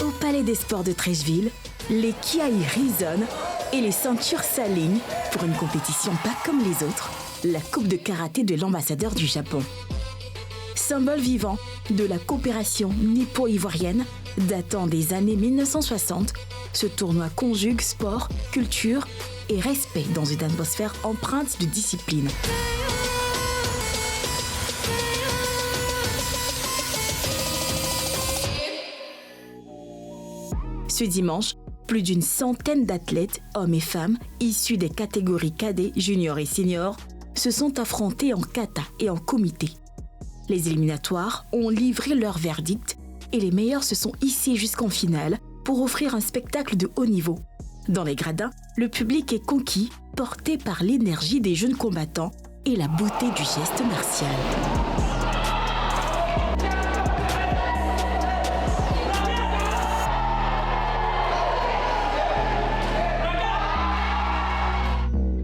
Au Palais des Sports de Treichville, les kiaïs résonnent et les ceintures s'alignent pour une compétition pas comme les autres, la Coupe de karaté de l'ambassadeur du Japon. Symbole vivant de la coopération nippo-ivoirienne datant des années 1960, ce tournoi conjugue sport, culture et respect dans une atmosphère empreinte de discipline. Ce dimanche, plus d'une centaine d'athlètes, hommes et femmes, issus des catégories cadets, juniors et seniors, se sont affrontés en kata et en comité. Les éliminatoires ont livré leur verdict et les meilleurs se sont hissés jusqu'en finale pour offrir un spectacle de haut niveau. Dans les gradins, le public est conquis, porté par l'énergie des jeunes combattants et la beauté du geste martial.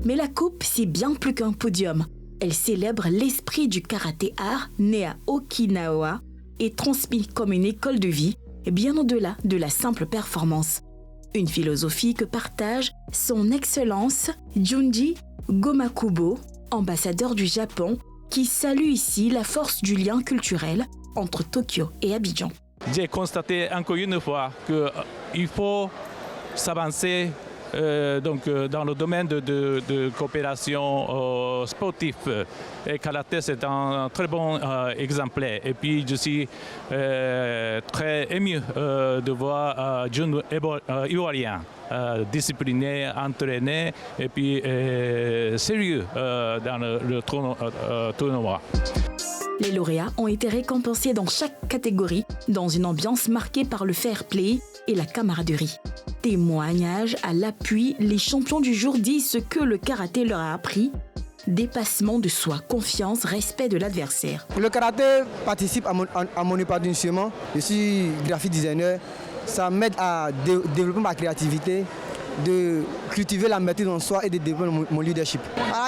Mais la coupe, c'est bien plus qu'un podium. Elle célèbre l'esprit du karaté-art né à Okinawa et transmis comme une école de vie, bien au-delà de la simple performance. Une philosophie que partage son Excellence Junji Gomakubo, ambassadeur du Japon, qui salue ici la force du lien culturel entre Tokyo et Abidjan. J'ai constaté encore une fois qu'il faut s'avancer dans le domaine de coopération sportive. Et karaté, c'est un très bon exemplaire. Et puis, je suis très ému de voir jeunes Ivoiriens disciplinés, entraînés et puis sérieux dans le tournoi. Les lauréats ont été récompensés dans chaque catégorie, dans une ambiance marquée par le fair play et la camaraderie. Témoignage à l'appui, les champions du jour disent ce que le karaté leur a appris, Dépassement de soi, confiance, respect de l'adversaire. Le karaté participe à mon épanouissement. Je suis graphic designer. Ça m'aide à développer ma créativité, de cultiver la maîtrise en soi et de développer mon leadership.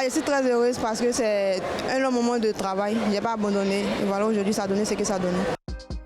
Je suis très heureuse parce que c'est un long moment de travail. Je n'ai pas abandonné. Et voilà, aujourd'hui, ça a donné ce que ça a donné.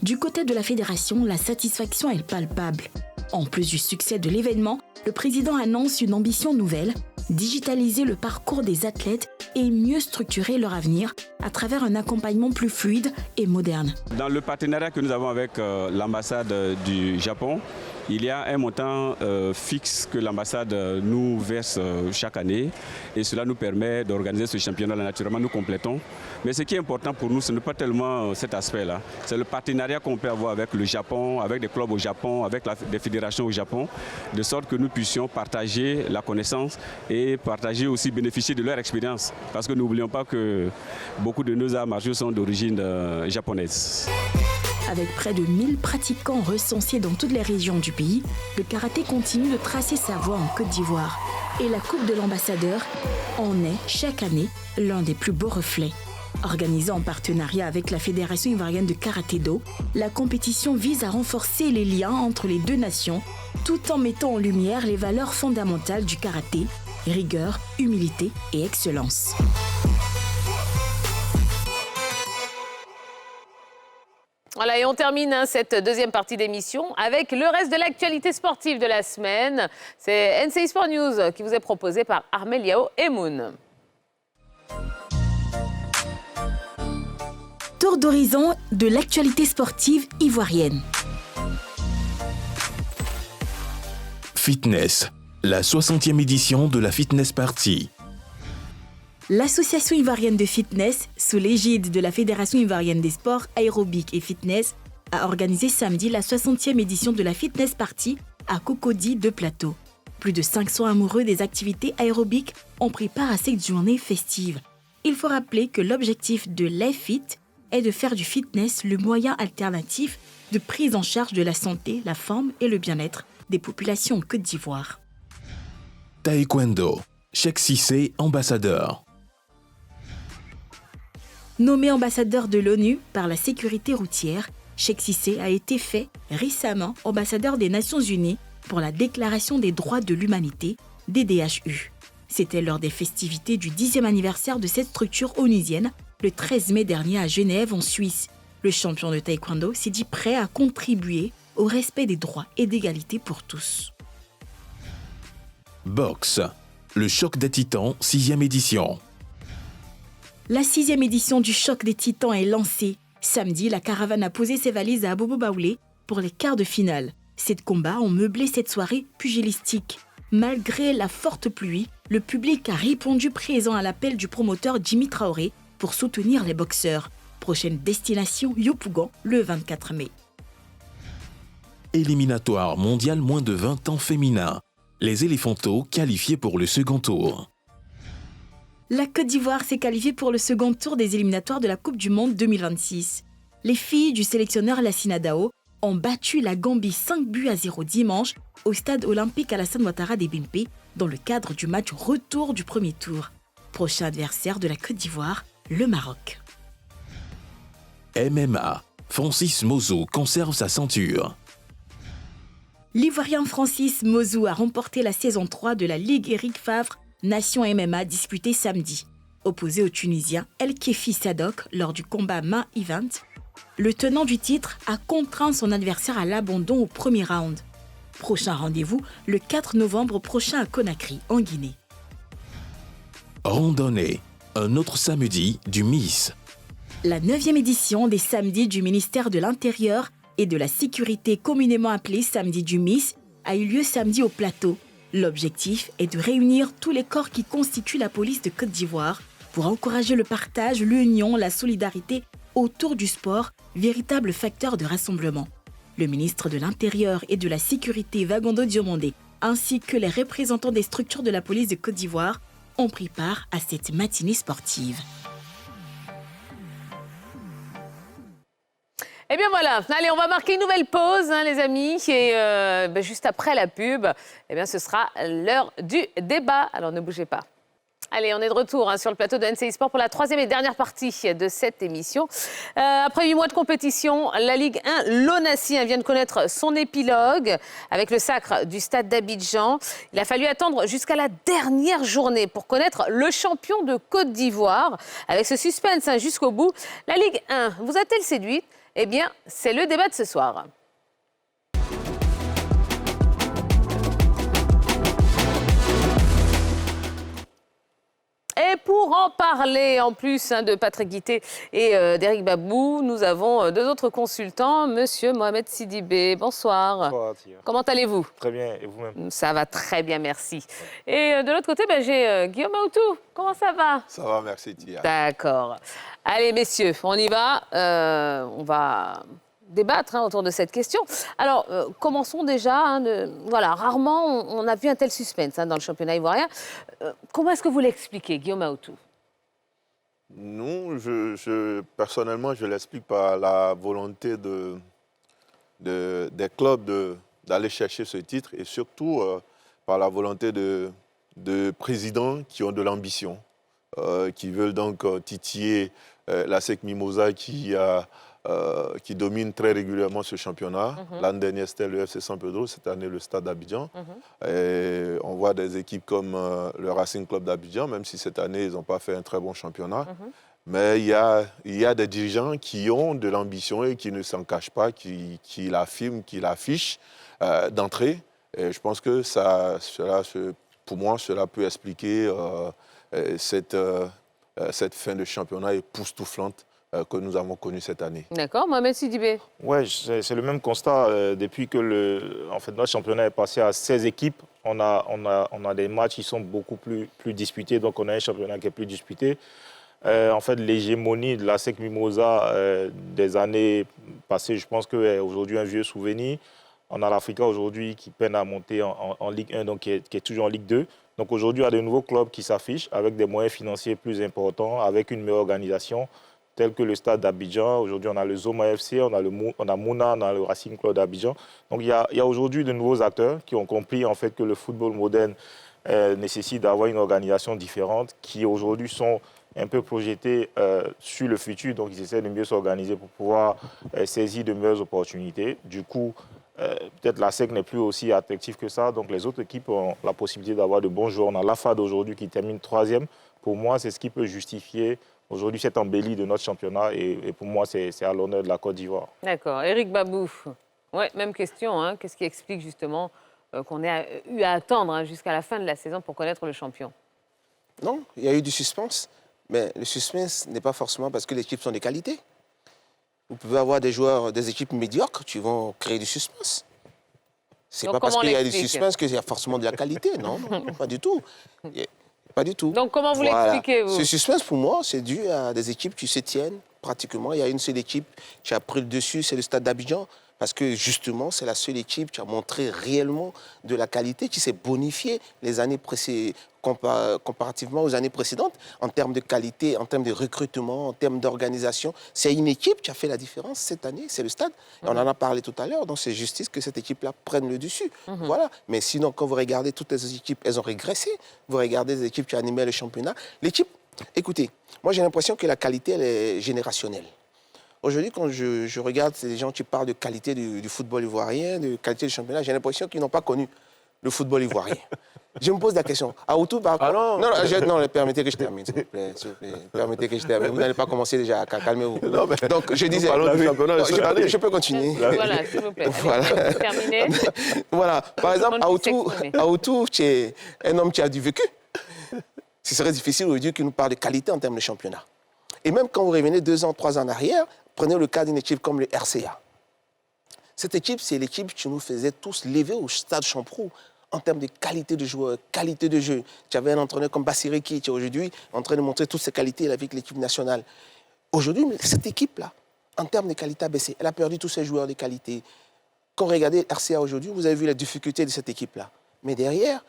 Du côté de la fédération, la satisfaction est palpable. En plus du succès de l'événement, le président annonce une ambition nouvelle, digitaliser le parcours des athlètes et mieux structurer leur avenir à travers un accompagnement plus fluide et moderne. Dans le partenariat que nous avons avec l'ambassade du Japon, il y a un montant fixe que l'ambassade nous verse chaque année et cela nous permet d'organiser ce championnat-là. Naturellement, nous complétons. Mais ce qui est important pour nous, ce n'est pas tellement cet aspect-là. C'est le partenariat qu'on peut avoir avec le Japon, avec des clubs au Japon, avec des fédérations au Japon, de sorte que nous puissions partager la connaissance et partager aussi, bénéficier de leur expérience. Parce que n'oublions pas que beaucoup de nos arts martiaux sont d'origine japonaise. Avec près de 1000 pratiquants recensés dans toutes les régions du pays, le karaté continue de tracer sa voie en Côte d'Ivoire. Et la Coupe de l'Ambassadeur en est, chaque année, l'un des plus beaux reflets. Organisée en partenariat avec la Fédération ivoirienne de karaté-do, la compétition vise à renforcer les liens entre les deux nations, tout en mettant en lumière les valeurs fondamentales du karaté, rigueur, humilité et excellence. Voilà, et on termine cette deuxième partie d'émission avec le reste de l'actualité sportive de la semaine. C'est NCI Sport News qui vous est proposé par Armel Yao et Moon. Tour d'horizon de l'actualité sportive ivoirienne. Fitness, la 60e édition de la Fitness Party. L'Association ivoirienne de fitness, sous l'égide de la Fédération ivoirienne des sports aérobiques et fitness, a organisé samedi la 60e édition de la Fitness Party à Cocody de Plateau. Plus de 500 amoureux des activités aérobiques ont pris part à cette journée festive. Il faut rappeler que l'objectif de l'EFIT est de faire du fitness le moyen alternatif de prise en charge de la santé, la forme et le bien-être des populations en Côte d'Ivoire. Taekwondo, Cheikh Cissé, ambassadeur. Nommé ambassadeur de l'ONU par la sécurité routière, Cheikh Cissé a été fait récemment ambassadeur des Nations Unies pour la Déclaration des droits de l'humanité, DDHU. C'était lors des festivités du 10e anniversaire de cette structure onusienne, le 13 mai dernier à Genève, en Suisse. Le champion de taekwondo s'est dit prêt à contribuer au respect des droits et d'égalité pour tous. Boxe, le choc des titans, 6e édition. La 6e édition du Choc des Titans est lancée. Samedi, la caravane a posé ses valises à Bobo Baoulé pour les quarts de finale. 7 combats ont meublé cette soirée pugilistique. Malgré la forte pluie, le public a répondu présent à l'appel du promoteur Jimmy Traoré pour soutenir les boxeurs. Prochaine destination, Yopougon, le 24 mai. Éliminatoire mondial moins de 20 ans féminin. Les éléphantos qualifiés pour le second tour. La Côte d'Ivoire s'est qualifiée pour le second tour des éliminatoires de la Coupe du Monde 2026. Les filles du sélectionneur Lassina Dao ont battu la Gambie 5-0 dimanche au stade olympique Alassane Ouattara d'Ebimpe dans le cadre du match retour du premier tour. Prochain adversaire de la Côte d'Ivoire, le Maroc. MMA, Francis Mozou conserve sa ceinture. L'Ivoirien Francis Mozou a remporté la saison 3 de la Ligue Éric Favre Nation MMA disputée samedi. Opposé au Tunisien El Kefi Sadok lors du combat main event, le tenant du titre a contraint son adversaire à l'abandon au premier round. Prochain rendez-vous le 4 novembre prochain à Conakry, en Guinée. Randonnée, un autre samedi du Miss. La 9e édition des samedis du ministère de l'Intérieur et de la Sécurité, communément appelée Samedi du Miss, a eu lieu samedi au Plateau. L'objectif est de réunir tous les corps qui constituent la police de Côte d'Ivoire pour encourager le partage, l'union, la solidarité autour du sport, véritable facteur de rassemblement. Le ministre de l'Intérieur et de la Sécurité, Vagondo Diomandé, ainsi que les représentants des structures de la police de Côte d'Ivoire ont pris part à cette matinée sportive. Eh bien voilà, allez, on va marquer une nouvelle pause, les amis, et juste après la pub, ce sera l'heure du débat. Alors ne bougez pas. Allez, on est de retour sur le plateau de NCI Sport pour la troisième et dernière partie de cette émission. Après 8 mois de compétition, la Ligue 1, l'ONACI vient de connaître son épilogue avec le sacre du stade d'Abidjan. Il a fallu attendre jusqu'à la dernière journée pour connaître le champion de Côte d'Ivoire. Avec ce suspense jusqu'au bout, la Ligue 1 vous a-t-elle séduite? Eh bien, c'est le débat de ce soir. Et pour en parler, en plus de Patrick Guité et d'Éric Babou, nous avons deux autres consultants, Monsieur Mohamed Sidibé. Bonsoir. Bonsoir, Tia. Comment allez-vous? Très bien, et vous-même? Ça va très bien, merci. Et de l'autre côté, j'ai Guillaume Aoutou. Comment ça va? Ça va, merci, Tia. D'accord. Allez, messieurs, on y va. On va débattre autour de cette question. Alors, commençons déjà. Voilà, rarement on a vu un tel suspense dans le championnat ivoirien. Comment est-ce que vous l'expliquez, Guillaume Aoutou? Nous, personnellement, je l'explique par la volonté des clubs d'aller chercher ce titre et surtout par la volonté de présidents qui ont de l'ambition, qui veulent donc titiller la SEC Mimosa qui domine très régulièrement ce championnat. L'année dernière, c'était le FC San Pedro, cette année, le Stade d'Abidjan. Et on voit des équipes comme le Racing Club d'Abidjan, même si cette année, ils n'ont pas fait un très bon championnat. Mais il y a des dirigeants qui ont de l'ambition et qui ne s'en cachent pas, qui l'affirment, qui l'affichent d'entrée. Et je pense que pour moi, cela peut expliquer cette fin de championnat époustouflante que nous avons connu cette année. D'accord, Mohamed Sidibé. Oui, c'est le même constat. Depuis que notre championnat est passé à 16 équipes, on a des matchs qui sont beaucoup plus disputés, donc on a un championnat qui est plus disputé. L'hégémonie de la SEC Mimosa des années passées, je pense qu'est aujourd'hui un vieux souvenir. On a l'Africa aujourd'hui qui peine à monter en Ligue 1, donc qui est toujours en Ligue 2. Donc aujourd'hui, il y a de nouveaux clubs qui s'affichent avec des moyens financiers plus importants, avec une meilleure organisation, tel que le stade d'Abidjan. Aujourd'hui, on a le Zoma FC, on a Mouna, on a le Racing Club d'Abidjan. Donc il y a aujourd'hui de nouveaux acteurs qui ont compris en fait que le football moderne nécessite d'avoir une organisation différente, qui aujourd'hui sont un peu projetés sur le futur. Donc ils essaient de mieux s'organiser pour pouvoir saisir de meilleures opportunités. Du coup, peut-être la SEC n'est plus aussi attractive que ça. Donc les autres équipes ont la possibilité d'avoir de bons joueurs. On a l'AFAD aujourd'hui qui termine 3e. Pour moi, c'est ce qui peut justifier aujourd'hui cette embellie de notre championnat et pour moi, c'est à l'honneur de la Côte d'Ivoire. D'accord. Éric Babou, ouais, même question. Qu'est-ce qui explique justement qu'on ait eu à attendre jusqu'à la fin de la saison pour connaître le champion? Non, il y a eu du suspense, mais le suspense n'est pas forcément parce que les équipes sont de qualité. Vous pouvez avoir des joueurs, des équipes médiocres qui vont créer du suspense. C'est pas parce qu'il y a du suspense qu'il y a forcément de la qualité. Non, pas du tout. Pas du tout. Donc, comment vous l'expliquez, vous? Ce suspense, pour moi, c'est dû à des équipes qui se tiennent pratiquement. Il y a une seule équipe qui a pris le dessus, c'est le Stade d'Abidjan. Parce que, justement, c'est la seule équipe qui a montré réellement de la qualité, qui s'est bonifiée les années comparativement aux années précédentes, en termes de qualité, en termes de recrutement, en termes d'organisation. C'est une équipe qui a fait la différence cette année, c'est le Stade. Et on en a parlé tout à l'heure, donc c'est justice que cette équipe-là prenne le dessus. Voilà. Mais sinon, quand vous regardez toutes les équipes, elles ont régressé. Vous regardez les équipes qui animaient le championnat. L'équipe, écoutez, moi j'ai l'impression que la qualité, elle est générationnelle. Aujourd'hui, quand je regarde ces gens qui parlent de qualité du football ivoirien, de qualité du championnat, j'ai l'impression qu'ils n'ont pas connu le football ivoirien. Je me pose la question. Aoutou, non, permettez que je termine, s'il vous plaît. Permettez que je termine. Vous n'allez pas commencer déjà, calmez-vous. Donc, je disais... Je peux continuer. Voilà, s'il vous plaît. Voilà. Terminé. Voilà. Par exemple, Aoutou, tu es un homme qui a du vécu. Ce serait difficile aujourd'hui qu'il nous parle de qualité en termes de championnat. Et même quand vous revenez 2 ans, 3 ans en arrière, prenez le cas d'une équipe comme le RCA. Cette équipe, c'est l'équipe qui nous faisait tous lever au stade Champrou en termes de qualité de joueurs, qualité de jeu. Tu avais un entraîneur comme Bassireki qui est aujourd'hui en train de montrer toutes ses qualités avec l'équipe nationale. Aujourd'hui, cette équipe-là, en termes de qualité, a baissé. Elle a perdu tous ses joueurs de qualité. Quand vous regardez RCA aujourd'hui, vous avez vu la difficulté de cette équipe-là. Mais derrière,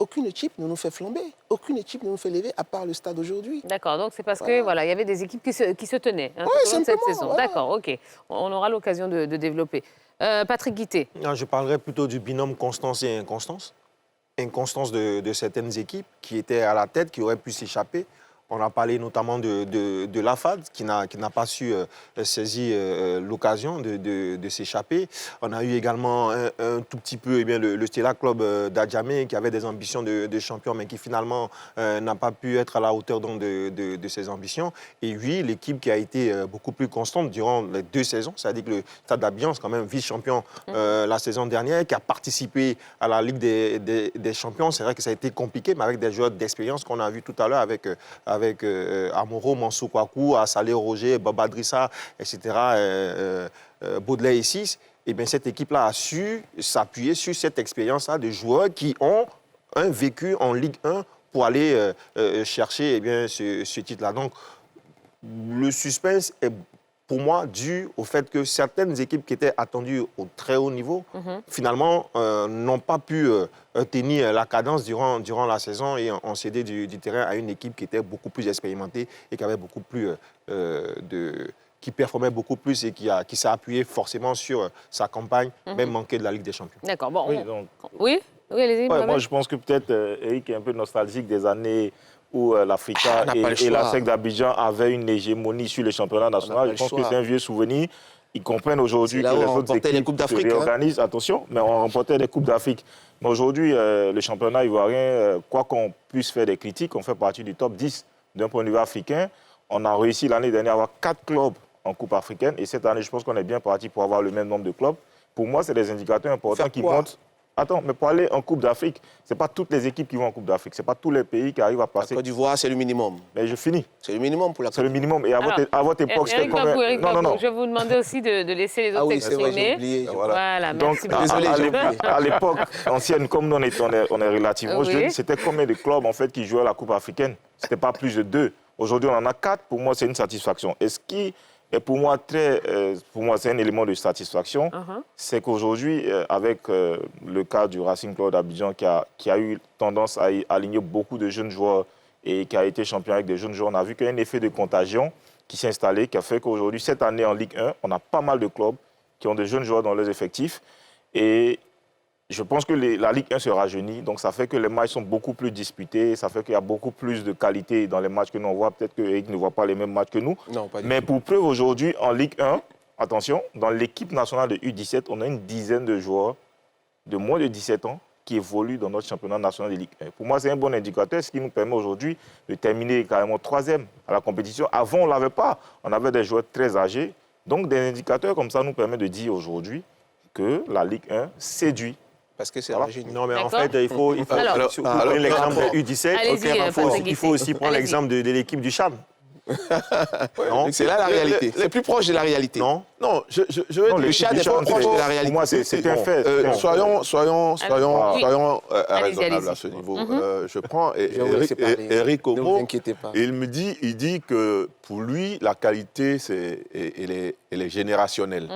aucune équipe ne nous fait flamber, aucune équipe ne nous fait lever à part le stade aujourd'hui. D'accord, donc c'est parce que voilà, il y avait des équipes qui se tenaient tout au long de cette saison. Voilà. D'accord, ok. On aura l'occasion de développer. Patrick Guité. Je parlerai plutôt du binôme Constance et Inconstance. inconstance de certaines équipes qui étaient à la tête, qui auraient pu s'échapper. On a parlé notamment de l'AFAD qui n'a pas su saisir l'occasion de s'échapper. On a eu également un tout petit peu le Stella Club d'Adjamé qui avait des ambitions de champion mais qui finalement n'a pas pu être à la hauteur donc, de ses ambitions. Et oui, l'équipe qui a été beaucoup plus constante durant les 2 saisons, c'est-à-dire que le Stade d'Abidjan, c'est quand même vice-champion la saison dernière, qui a participé à la Ligue des champions. C'est vrai que ça a été compliqué, mais avec des joueurs d'expérience qu'on a vu tout à l'heure avec Amoro, Mansou Kouakou, Salé Roger, Baba Drissa, etc., Baudelaire et Sis, et bien cette équipe-là a su s'appuyer sur cette expérience-là de joueurs qui ont un vécu en Ligue 1 pour aller chercher ce titre-là. Donc, le suspense est pour moi dû au fait que certaines équipes qui étaient attendues au très haut niveau, finalement, n'ont pas pu tenir la cadence durant la saison et ont cédé du terrain à une équipe qui était beaucoup plus expérimentée et qui avait beaucoup plus qui performait beaucoup plus et qui s'est appuyé forcément sur sa campagne, même manquée de la Ligue des Champions. D'accord. Bon, oui, allez-y. Moi, je pense que peut-être Eric est un peu nostalgique des années où l'Africa et la SEC d'Abidjan avaient une hégémonie sur le championnat national. Je pense que c'est un vieux souvenir. Ils comprennent aujourd'hui que les autres équipes se réorganisent. Attention, mais on remportait des Coupes d'Afrique. Mais aujourd'hui, le championnat ivoirien, quoi qu'on puisse faire des critiques, on fait partie du top 10 d'un point de vue africain. On a réussi l'année dernière à avoir 4 clubs en Coupe africaine. Et cette année, je pense qu'on est bien parti pour avoir le même nombre de clubs. Pour moi, c'est des indicateurs importants qui montrent... Attends, mais pour aller en Coupe d'Afrique, ce n'est pas toutes les équipes qui vont en Coupe d'Afrique. Ce n'est pas tous les pays qui arrivent à passer. La Côte d'Ivoire, c'est le minimum. Mais je finis. C'est le minimum pour la Côte d'Ivoire. C'est le minimum. Et à votre époque, c'était comme... Non. Je vais vous demander aussi de laisser les autres s'exprimer. Voilà, merci beaucoup. À l'époque ancienne, comme nous, on est relativement jeunes, c'était combien de clubs en fait, qui jouaient la Coupe africaine? Ce n'était pas plus de 2. Aujourd'hui, on en a 4. Pour moi, c'est une satisfaction. Et ce qui... Et pour moi, c'est un élément de satisfaction, c'est qu'aujourd'hui, avec le cas du Racing Club d'Abidjan qui a eu tendance à aligner beaucoup de jeunes joueurs et qui a été champion avec des jeunes joueurs, on a vu qu'il y a un effet de contagion qui s'est installé, qui a fait qu'aujourd'hui, cette année en Ligue 1, on a pas mal de clubs qui ont des jeunes joueurs dans leurs effectifs. Et je pense que la Ligue 1 se rajeunit, donc ça fait que les matchs sont beaucoup plus disputés, ça fait qu'il y a beaucoup plus de qualité dans les matchs que nous on voit. Peut-être qu'Eric ne voit pas les mêmes matchs que nous. Non, pas du Mais pour preuve, aujourd'hui, en Ligue 1, attention, dans l'équipe nationale de U17, on a une dizaine de joueurs de moins de 17 ans qui évoluent dans notre championnat national de Ligue 1. Pour moi, c'est un bon indicateur, ce qui nous permet aujourd'hui de terminer carrément 3e à la compétition. Avant, on ne l'avait pas. On avait des joueurs très âgés. Donc, des indicateurs comme ça nous permettent de dire aujourd'hui que la Ligue 1 séduit. Parce que c'est rajeuni. Non, mais en fait, il faut prendre l'exemple de U17. Il faut aussi prendre l'exemple de l'équipe du Cham. C'est là la réalité. C'est plus proche de la réalité. Non, je veux dire, le Chad n'est pas proche de la réalité. Pour moi, c'est un fait. Soyons raisonnables à ce niveau. Je prends Eric Omo. Il dit que pour lui, la qualité, elle est générationnelle.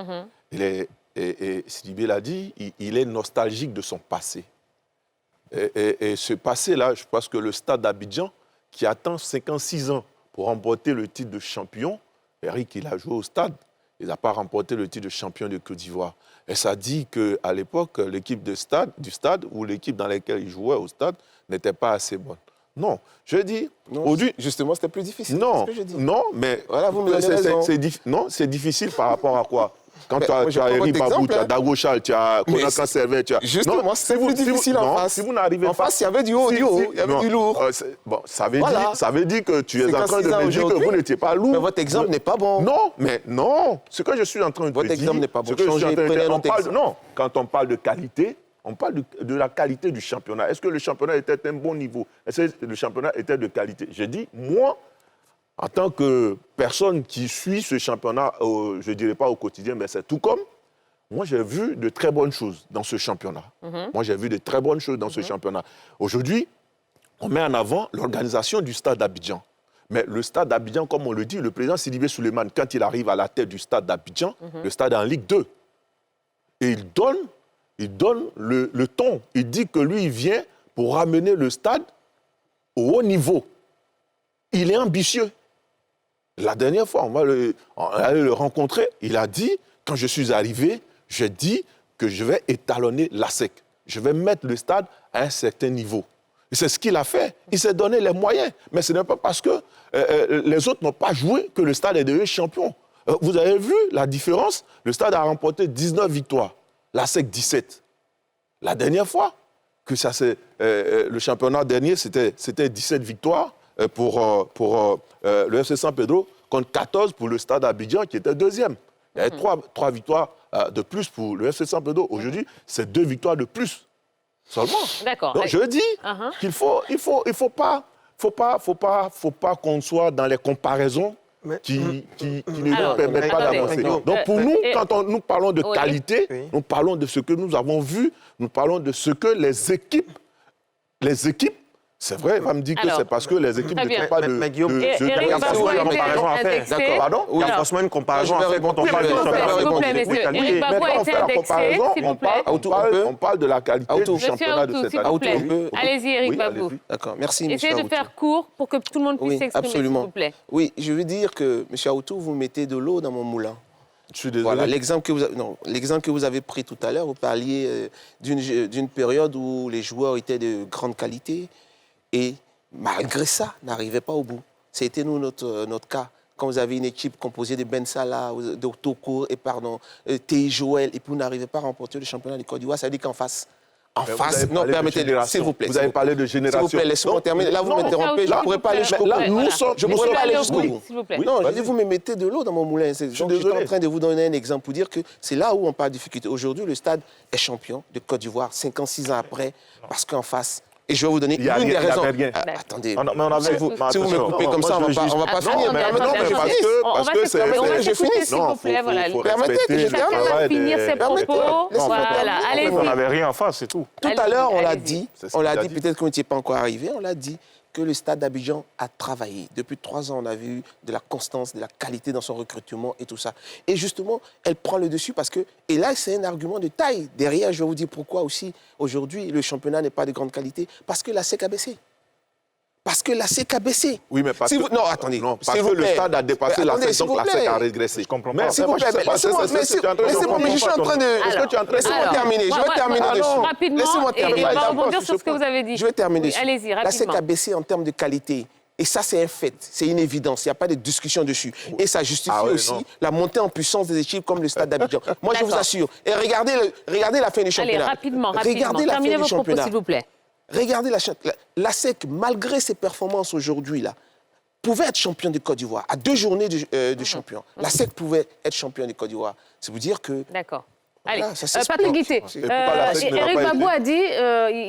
Et Sidibé l'a dit, il est nostalgique de son passé. Et ce passé-là, je pense que le Stade d'Abidjan, qui attend 56 ans pour remporter le titre de champion, Eric, il a joué au Stade, il n'a pas remporté le titre de champion de Côte d'Ivoire. Et ça dit qu'à l'époque, l'équipe du Stade ou l'équipe dans laquelle il jouait au Stade n'était pas assez bonne. Non, je dis... Justement, c'était plus difficile. Non, mais voilà, vous me donnez raison. C'est difficile par rapport à quoi? Quand tu as Eric Babou, tu as Dago Chal, tu as Konaka Servet, tu as... Justement, c'est plus difficile en face. Si vous n'arrivez pas... En face, il y avait du haut, il y avait du lourd. Bon, ça veut dire que tu es en train de me dire que vous n'étiez pas lourd. Mais votre exemple n'est pas bon. Non, ce que je suis en train de te dire... Votre exemple n'est pas bon. Non, quand on parle de qualité, on parle de la qualité du championnat. Est-ce que le championnat était à un bon niveau? Est-ce que le championnat était de qualité? Je dis, moi... En tant que personne qui suit ce championnat, je ne dirais pas au quotidien, mais c'est tout comme, moi j'ai vu de très bonnes choses dans ce championnat. Moi j'ai vu de très bonnes choses dans ce championnat. Aujourd'hui, on met en avant l'organisation du Stade d'Abidjan. Mais le Stade d'Abidjan, comme on le dit, le président Sidibé Souleymane, quand il arrive à la tête du Stade d'Abidjan, le Stade est en Ligue 2. Et il donne le ton. Il dit que lui, il vient pour ramener le Stade au haut niveau. Il est ambitieux. La dernière fois, on allait le rencontrer, il a dit, quand je suis arrivé, j'ai dit que je vais étalonner l'ASEC. je vais mettre le stade à un certain niveau. Et c'est ce qu'il a fait. Il s'est donné les moyens. Mais ce n'est pas parce que les autres n'ont pas joué que le stade est devenu champion. Vous avez vu la différence? Le stade a remporté 19 victoires, la SEC 17. La dernière fois que le championnat dernier, c'était 17 victoires pour le FC San Pedro contre 14 pour le stade Abidjan qui était deuxième. Il y avait 3 victoires de plus pour le FC San Pedro. Aujourd'hui, c'est 2 victoires de plus seulement. D'accord. Donc je dis qu'il faut pas qu'on soit dans les comparaisons qui ne nous permettent pas d'avancer. Donc pour nous, quand nous parlons de qualité, nous parlons de ce que nous avons vu, nous parlons de ce que les équipes, c'est vrai, il va me dire que c'est parce que les équipes ne font pas de... Mais Guillaume, il y a forcément une comparaison à faire. D'accord, pardon? Il y a forcément une comparaison à faire quand on parle de championnat. S'il vous plaît, messieurs. Éric Babou a été indexé, s'il vous plaît. On parle de la qualité du championnat de cette année. Allez-y, Éric Babou. D'accord, merci, M. Essayez de faire court pour que tout le monde puisse s'exprimer, s'il vous plaît. Oui, je veux dire que, M. Aoutou, vous mettez de l'eau dans mon moulin. Je suis désolé. Voilà, l'exemple que vous avez pris tout à l'heure, vous parliez d'une période où les joueurs étaient de grande qualité et malgré ça, n'arrivaient pas au bout. C'était nous notre cas. Quand vous avez une équipe composée de Ben Salah, de Toko et Théi Joël, et puis vous n'arrivez pas à remporter le championnat du Côte d'Ivoire, ça veut dire qu'en face, non, permettez-moi, s'il vous plaît. Vous avez parlé de génération. S'il vous plaît, laissez-moi terminer. Là, vous m'interrompez, je ne pourrais pas aller jusqu'au bout. Je ne pourrais pas aller jusqu'au bout. Non, je dis, vous me mettez de l'eau dans mon moulin. Je suis en train de vous donner un exemple pour dire que c'est là où on parle de difficulté. Aujourd'hui, le stade est champion de Côte d'Ivoire, 5 ans, 6 ans après, parce qu'en face, et je vais vous donner une des raisons. Attendez, si vous me coupez comme ça, on ne va pas finir. Parce que c'est... Je finis, s'il vous plaît. Permettez que je termine. Finir ses propos. Voilà, allez-y. On n'avait rien en face, c'est tout. Tout à l'heure, on l'a dit, peut-être qu'on n'était pas encore arrivé, on l'a dit, que le stade d'Abidjan a travaillé. Depuis 3 ans, on a vu de la constance, de la qualité dans son recrutement et tout ça. Et justement, elle prend le dessus parce que... Et là, c'est un argument de taille. Derrière, je vais vous dire pourquoi aussi, aujourd'hui, le championnat n'est pas de grande qualité. Parce que la SEC a baissé. Parce que la SEC a baissé. Oui, mais parce que... Non, attendez. Non, parce que le stade a dépassé la SEC, donc la SEC a régressé. Je comprends pas. S'il vous plaît, laissez-moi, mais je suis en train de... Laissez-moi terminer. Je vais terminer dessus. Rapidement, Laissez-moi terminer. et on va rebondir sur ce que vous avez dit. Je vais terminer dessus. Allez-y, rapidement. La SEC a baissé en termes de qualité. Et ça, c'est un fait, c'est une évidence, il n'y a pas de discussion dessus. Et ça justifie aussi la montée en puissance des équipes comme le Stade d'Abidjan. Moi, je vous assure. Et regardez la fin du championnat. Allez, rapidement. Terminez vos propos, s'il vous plaît. Regardez la SEC, malgré ses performances aujourd'hui, là, pouvait être champion de Côte d'Ivoire. À 2 journées de champion. La SEC pouvait être champion de Côte d'Ivoire. C'est vous dire que... D'accord. Allez, voilà, Patrick Guité, Éric Babou a dit,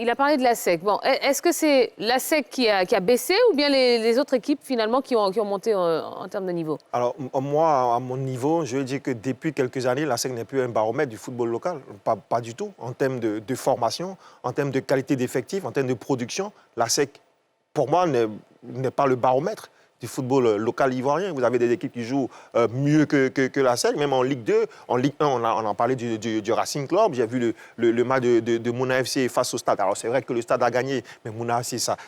il a parlé de la SEC. Bon, est-ce que c'est la SEC qui a baissé ou bien les autres équipes finalement qui ont monté en termes de niveau? Alors moi, à mon niveau, je veux dire que depuis quelques années, la SEC n'est plus un baromètre du football local. Pas du tout. En termes de formation, en termes de qualité d'effectifs, en termes de production, la SEC, pour moi, n'est pas le baromètre du football local ivoirien. Vous avez des équipes qui jouent mieux que la SEC, même en Ligue 2. En Ligue 1, on a parlé du Racing Club. J'ai vu le match de Mouna FC face au Stade. Alors, c'est vrai que le Stade a gagné, mais Mouna FC, ça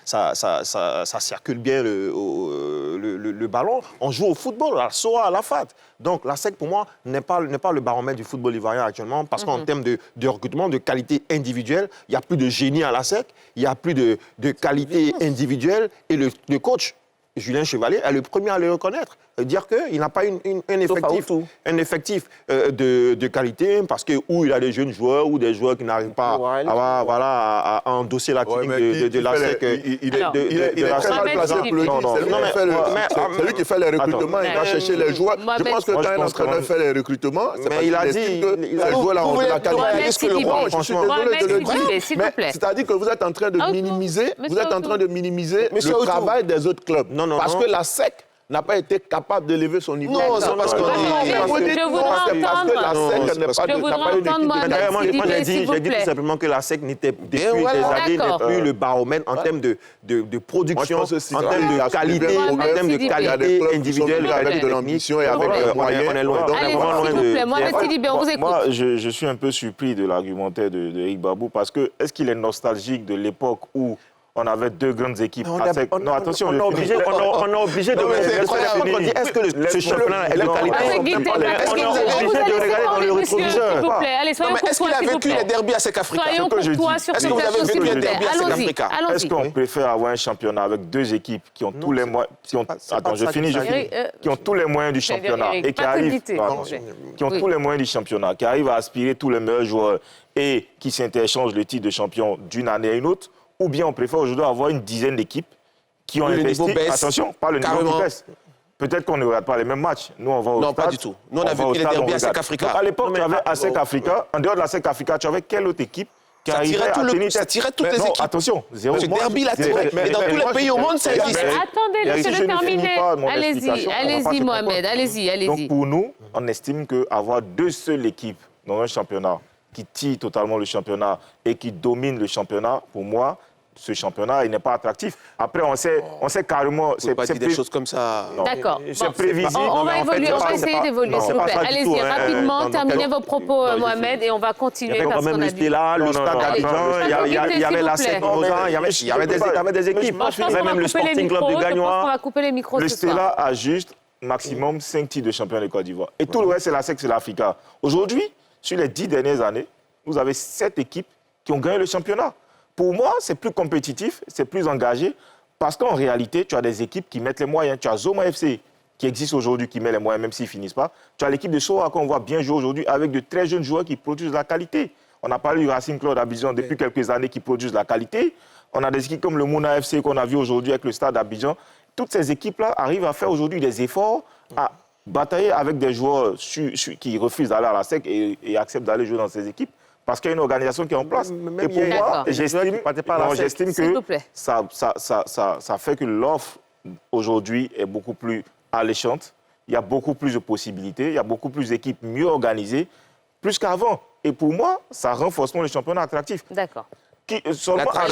circule bien le ballon. On joue au football, à la SOA, à la FAT. Donc, la SEC, pour moi, n'est pas le baromètre du football ivoirien actuellement, parce qu'en termes de recrutement, de qualité individuelle, il n'y a plus de génie à la SEC, il n'y a plus de qualité individuelle, et le coach, Julien Chevalier, est le premier à le reconnaître, dire qu'il n'a pas un effectif de qualité, parce que où il a des jeunes joueurs ou des joueurs qui n'arrivent pas à endosser la technique de la SEC. Il est très mal placé pour le dire. C'est lui qui fait les recrutements, il va chercher les joueurs. Je pense que quand un entraîneur fait les recrutements, c'est parce qu'il estime que les joueurs ont de la qualité. Je suis désolé de le dire, mais c'est-à-dire que vous êtes en train de minimiser le travail des autres clubs. Parce que la SEC n'a pas été capable d'élever son niveau. Non, c'est parce qu'on dit... Je parce que la SEC n'a pas eu d'équipe. Moi, j'ai dit tout simplement que la SEC n'était depuis des années plus le baromètre en termes de production, en termes de qualité, en termes de qualité individuelle, avec de l'ambition et avec des moyens. On est loin. Donc, allez, s'il vous plaît, Mohamed Sidibé, on vous écoute. Moi, je suis un peu surpris de l'argumentaire d'Éric Babou, parce que est-ce qu'il est nostalgique de l'époque où on avait deux grandes équipes. Non, attention, on est obligé de... Est-ce que ce championnat est de qualité? Est-ce qu'il a vécu les derbies à SEC Africa? Soyons courtois sur cette Est-ce que vous avez vécu les derbies à SEC Allons-y, Africa? Est-ce qu'on préfère avoir un championnat avec deux équipes qui ont tous les moyens... Attends, je finis. Qui ont tous les moyens du championnat et qui arrivent... Qui ont tous les moyens du championnat, qui arrivent à aspirer tous les meilleurs joueurs et qui s'interchangent le titre de champion d'une année à une autre, ou bien on préfère aujourd'hui avoir une dizaine d'équipes qui ont investi... Attention, pas le niveau qui baisse. Peut-être qu'on ne regarde pas les mêmes matchs. Nous, on va au stade. Non, pas du tout. Nous, on a vécu les derbies à SEC Africa. À l'époque, tu avais à SEC Africa. En dehors de la SEC Africa, tu avais quelle autre équipe qui arrivait à tenir... Ça tirait toutes les équipes. Attention, zéro. Ce derby l'a tiré. Mais dans tous les pays au monde, ça existe. Attendez, laissez-le terminer. Allez-y, Mohamed, allez-y. Donc, pour nous, on estime qu'avoir deux seules équipes dans un championnat qui tire totalement le championnat et qui domine le championnat, pour moi, ce championnat, il n'est pas attractif. Après, on sait carrément... C'est pas dire des choses comme ça. D'accord. C'est prévisible. On va évoluer, on va essayer d'évoluer, s'il vous plaît. Allez-y, rapidement, terminez vos propos, Mohamed, et on va continuer. Il y avait quand même le Stella, le Stade d'Abidjan, il y avait la SEC Mimosa, il y avait des équipes. Il y avait même le Sporting Club de Gagnois. On va couper les micros le ce soir. Stella a juste maximum 5 titres de champion de Côte d'Ivoire. Et tout le reste, c'est la SEC, c'est l'Africa. Aujourd'hui, sur les 10 dernières années, vous avez 7 équipes qui ont gagné le championnat. Pour moi, c'est plus compétitif, c'est plus engagé, parce qu'en réalité, tu as des équipes qui mettent les moyens. Tu as Zoma FC, qui existe aujourd'hui, qui met les moyens, même s'ils ne finissent pas. Tu as l'équipe de Soa, qu'on voit bien jouer aujourd'hui, avec de très jeunes joueurs qui produisent de la qualité. On a parlé du Racing Club d'Abidjan depuis quelques années qui produisent de la qualité. On a des équipes comme le Mouna FC qu'on a vu aujourd'hui avec le Stade d'Abidjan. Toutes ces équipes-là arrivent à faire aujourd'hui des efforts, à batailler avec des joueurs qui refusent d'aller à la SEC et acceptent d'aller jouer dans ces équipes. Parce qu'il y a une organisation qui est en place. Et pour moi, j'estime que ça fait que l'offre aujourd'hui est beaucoup plus alléchante. Il y a beaucoup plus de possibilités, il y a beaucoup plus d'équipes mieux organisées, plus qu'avant. Et pour moi, ça renforce le championnat attractif. D'accord. Seulement à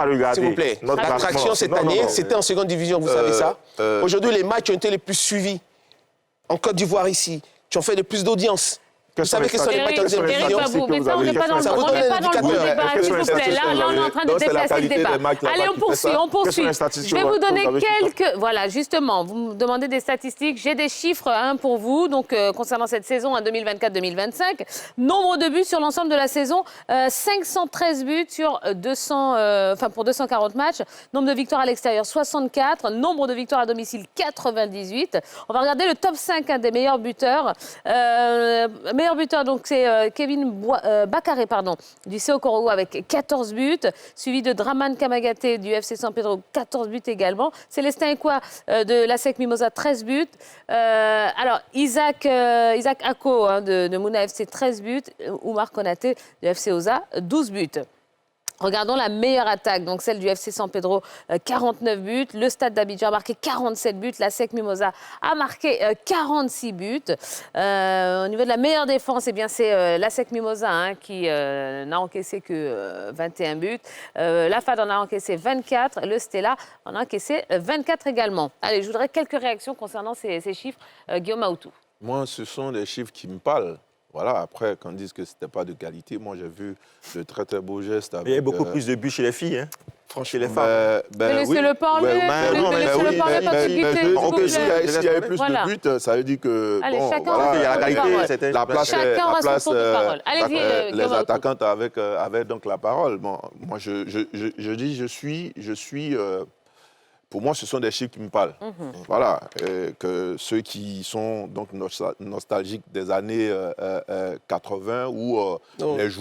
regarder. S'il vous plaît, l'attraction cette année, c'était en seconde division, vous savez ça. Aujourd'hui, les matchs ont été les plus suivis. En Côte d'Ivoire, ici, qui ont fait le plus d'audience. Vous savez que ce sont les matchs en deuxième division. On n'est pas dans le bon débat, s'il vous plaît. Là, on est en train de déplacer le débat. Allez, on poursuit. Je vais vous donner quelques... Voilà, justement, vous me demandez des statistiques. J'ai des chiffres pour vous, donc concernant cette saison 2024-2025. Nombre de buts sur l'ensemble de la saison, 513 buts pour 240 matchs. Nombre de victoires à l'extérieur, 64. Nombre de victoires à domicile, 98. On va regarder le top 5 des meilleurs buteurs. Meilleur buteur, donc c'est Kevin Bakare, du CO Korogo avec 14 buts, suivi de Draman Kamagaté du FC San Pedro, 14 buts également. Célestin Ekwa de la SEC Mimosa, 13 buts. Alors, Isaac Ako de Mouna FC, 13 buts. Oumar Konaté du FC Oza, 12 buts. Regardons la meilleure attaque, donc celle du FC San Pedro, 49 buts. Le Stade d'Abidjan a marqué 47 buts. La SEC Mimosa a marqué 46 buts. Au niveau de la meilleure défense, c'est la SEC Mimosa qui n'a encaissé que 21 buts. La FAD en a encaissé 24. Le Stella en a encaissé 24 également. Allez, je voudrais quelques réactions concernant ces chiffres. Guillaume Aoutou. Moi, ce sont des chiffres qui me parlent. Voilà, après, quand on dit que ce n'était pas de qualité, moi, j'ai vu de très, très beaux gestes. Avec, il y a beaucoup plus de buts chez les filles, hein. Chez les femmes. Laissez-le parler. Laissez-le parler, Patrick. S'il y avait plus de buts, ça veut dire que... Allez, bon, chacun voilà, il y a la qualité, la place, chacun aura son tour de parole. Allez-y, les attaquantes avaient donc la parole. Bon, moi, je dis, je suis pour moi, ce sont des chiffres qui me parlent. Voilà, que ceux qui sont donc nostalgiques des années 80 où les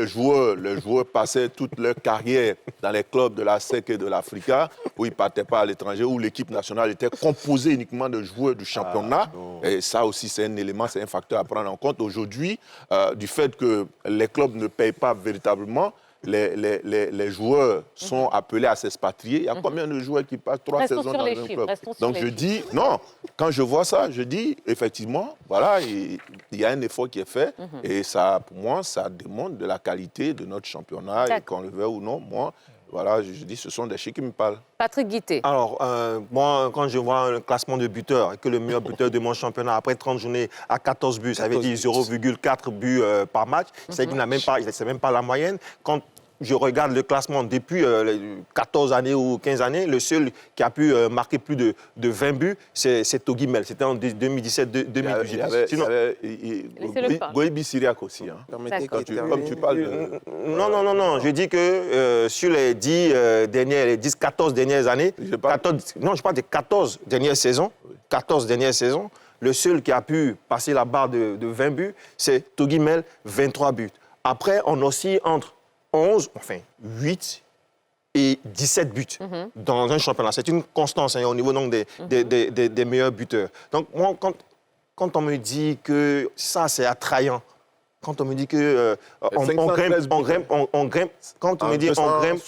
joueurs passaient toute leur carrière dans les clubs de la SEC et de l'Africa, où ils ne partaient pas à l'étranger, où l'équipe nationale était composée uniquement de joueurs du championnat. Et ça aussi, c'est un élément, c'est un facteur à prendre en compte. Aujourd'hui, du fait que les clubs ne payent pas véritablement, les joueurs sont appelés à s'expatrier. Il y a combien de joueurs qui passent 3 saisons dans un club? Donc je dis, non, quand je vois ça, je dis, effectivement, voilà, il y a un effort qui est fait. Et ça, pour moi, ça démontre de la qualité de notre championnat. Et qu'on le veuille ou non, moi, voilà, je dis, ce sont des chiffres qui me parlent. Patrick Guité. Alors, moi, quand je vois un classement de buteurs, et que le meilleur buteur de mon championnat, après 30 journées, à 14 buts, ça veut dire 0,4 buts par match, c'est même pas la moyenne. Quand je regarde le classement depuis 14 années ou 15 années, le seul qui a pu marquer plus de 20 buts, c'est Togui Mel. C'était en 2017-2018. Goïbi Syriac aussi. Hein. Comme tu parles de... Non. Je dis que sur les 14 dernières années, je parle des 14 dernières saisons, 14 dernières saisons, le seul qui a pu passer la barre de 20 buts, c'est Togui Mel, 23 buts. Après, on oscille entre 8 et 17 buts dans un championnat. C'est une constance au niveau donc, des meilleurs buteurs. Donc, moi, quand on me dit que ça, c'est attrayant, quand on me dit que on grimpe, quand on me dit on grimpe,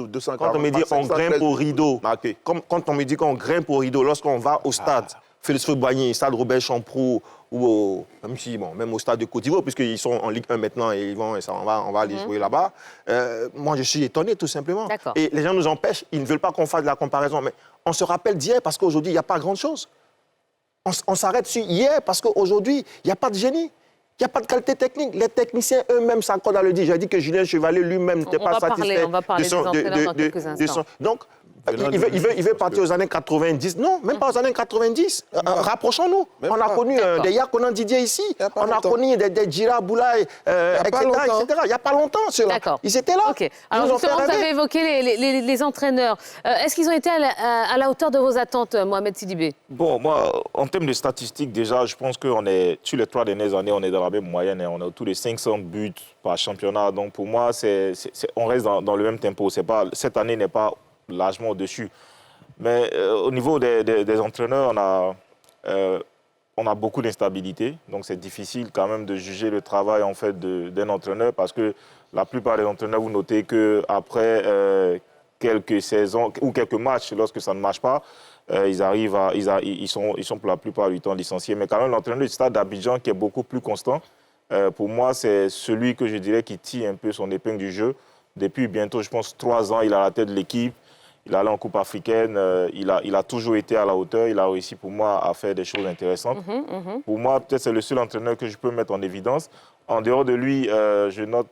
240, quand on me dit on grimpe au rideau, quand on me dit qu'on grimpe au rideau, lorsqu'on va au stade, Félix Houphouët-Boigny, stade Robert Champroux, ou même au stade de Côte d'Ivoire, puisqu'ils sont en Ligue 1 maintenant et on va aller jouer là-bas. Moi, je suis étonné, tout simplement. Et les gens nous empêchent, ils ne veulent pas qu'on fasse de la comparaison. Mais on se rappelle d'hier parce qu'aujourd'hui, il n'y a pas grand-chose. On s'arrête sur hier parce qu'aujourd'hui, il n'y a pas de génie. Il n'y a pas de qualité technique. Les techniciens eux-mêmes s'accordent à le dire. J'ai dit que Julien Chevalier lui-même n'était pas satisfait. On va parler des entraîneurs dans quelques instants. Donc, il veut partir aux années 90. Non, même pas aux années 90. Rapprochons-nous. On a connu des Yakonan Didier ici. On a connu des Djira Boulaye, etc. Il n'y a pas longtemps, ceux-là. Ils étaient là. Alors justement, vous avez évoqué les entraîneurs. Est-ce qu'ils ont été à la hauteur de vos attentes, Mohamed Sidibé? Bon, moi, en termes de statistiques, déjà, je pense qu'on est, sur les 3 dernières années, on est dans la même moyenne. On a autour de 500 buts par championnat. Donc pour moi, on reste dans le même tempo. Cette année n'est pas largement au-dessus. Mais au niveau des entraîneurs, on a beaucoup d'instabilité. Donc c'est difficile quand même de juger le travail en fait, d'un entraîneur parce que la plupart des entraîneurs, vous notez qu'après quelques saisons ou quelques matchs, lorsque ça ne marche pas, ils sont pour la plupart du temps licenciés. Mais quand même, l'entraîneur du Stade d'Abidjan qui est beaucoup plus constant, pour moi, c'est celui que je dirais qui tire un peu son épingle du jeu. Depuis bientôt, je pense, 3 ans, il est à la tête de l'équipe. Il est allé en Coupe africaine. Il a toujours été à la hauteur. Il a réussi, pour moi, à faire des choses intéressantes. Pour moi, peut-être c'est le seul entraîneur que je peux mettre en évidence. En dehors de lui, je note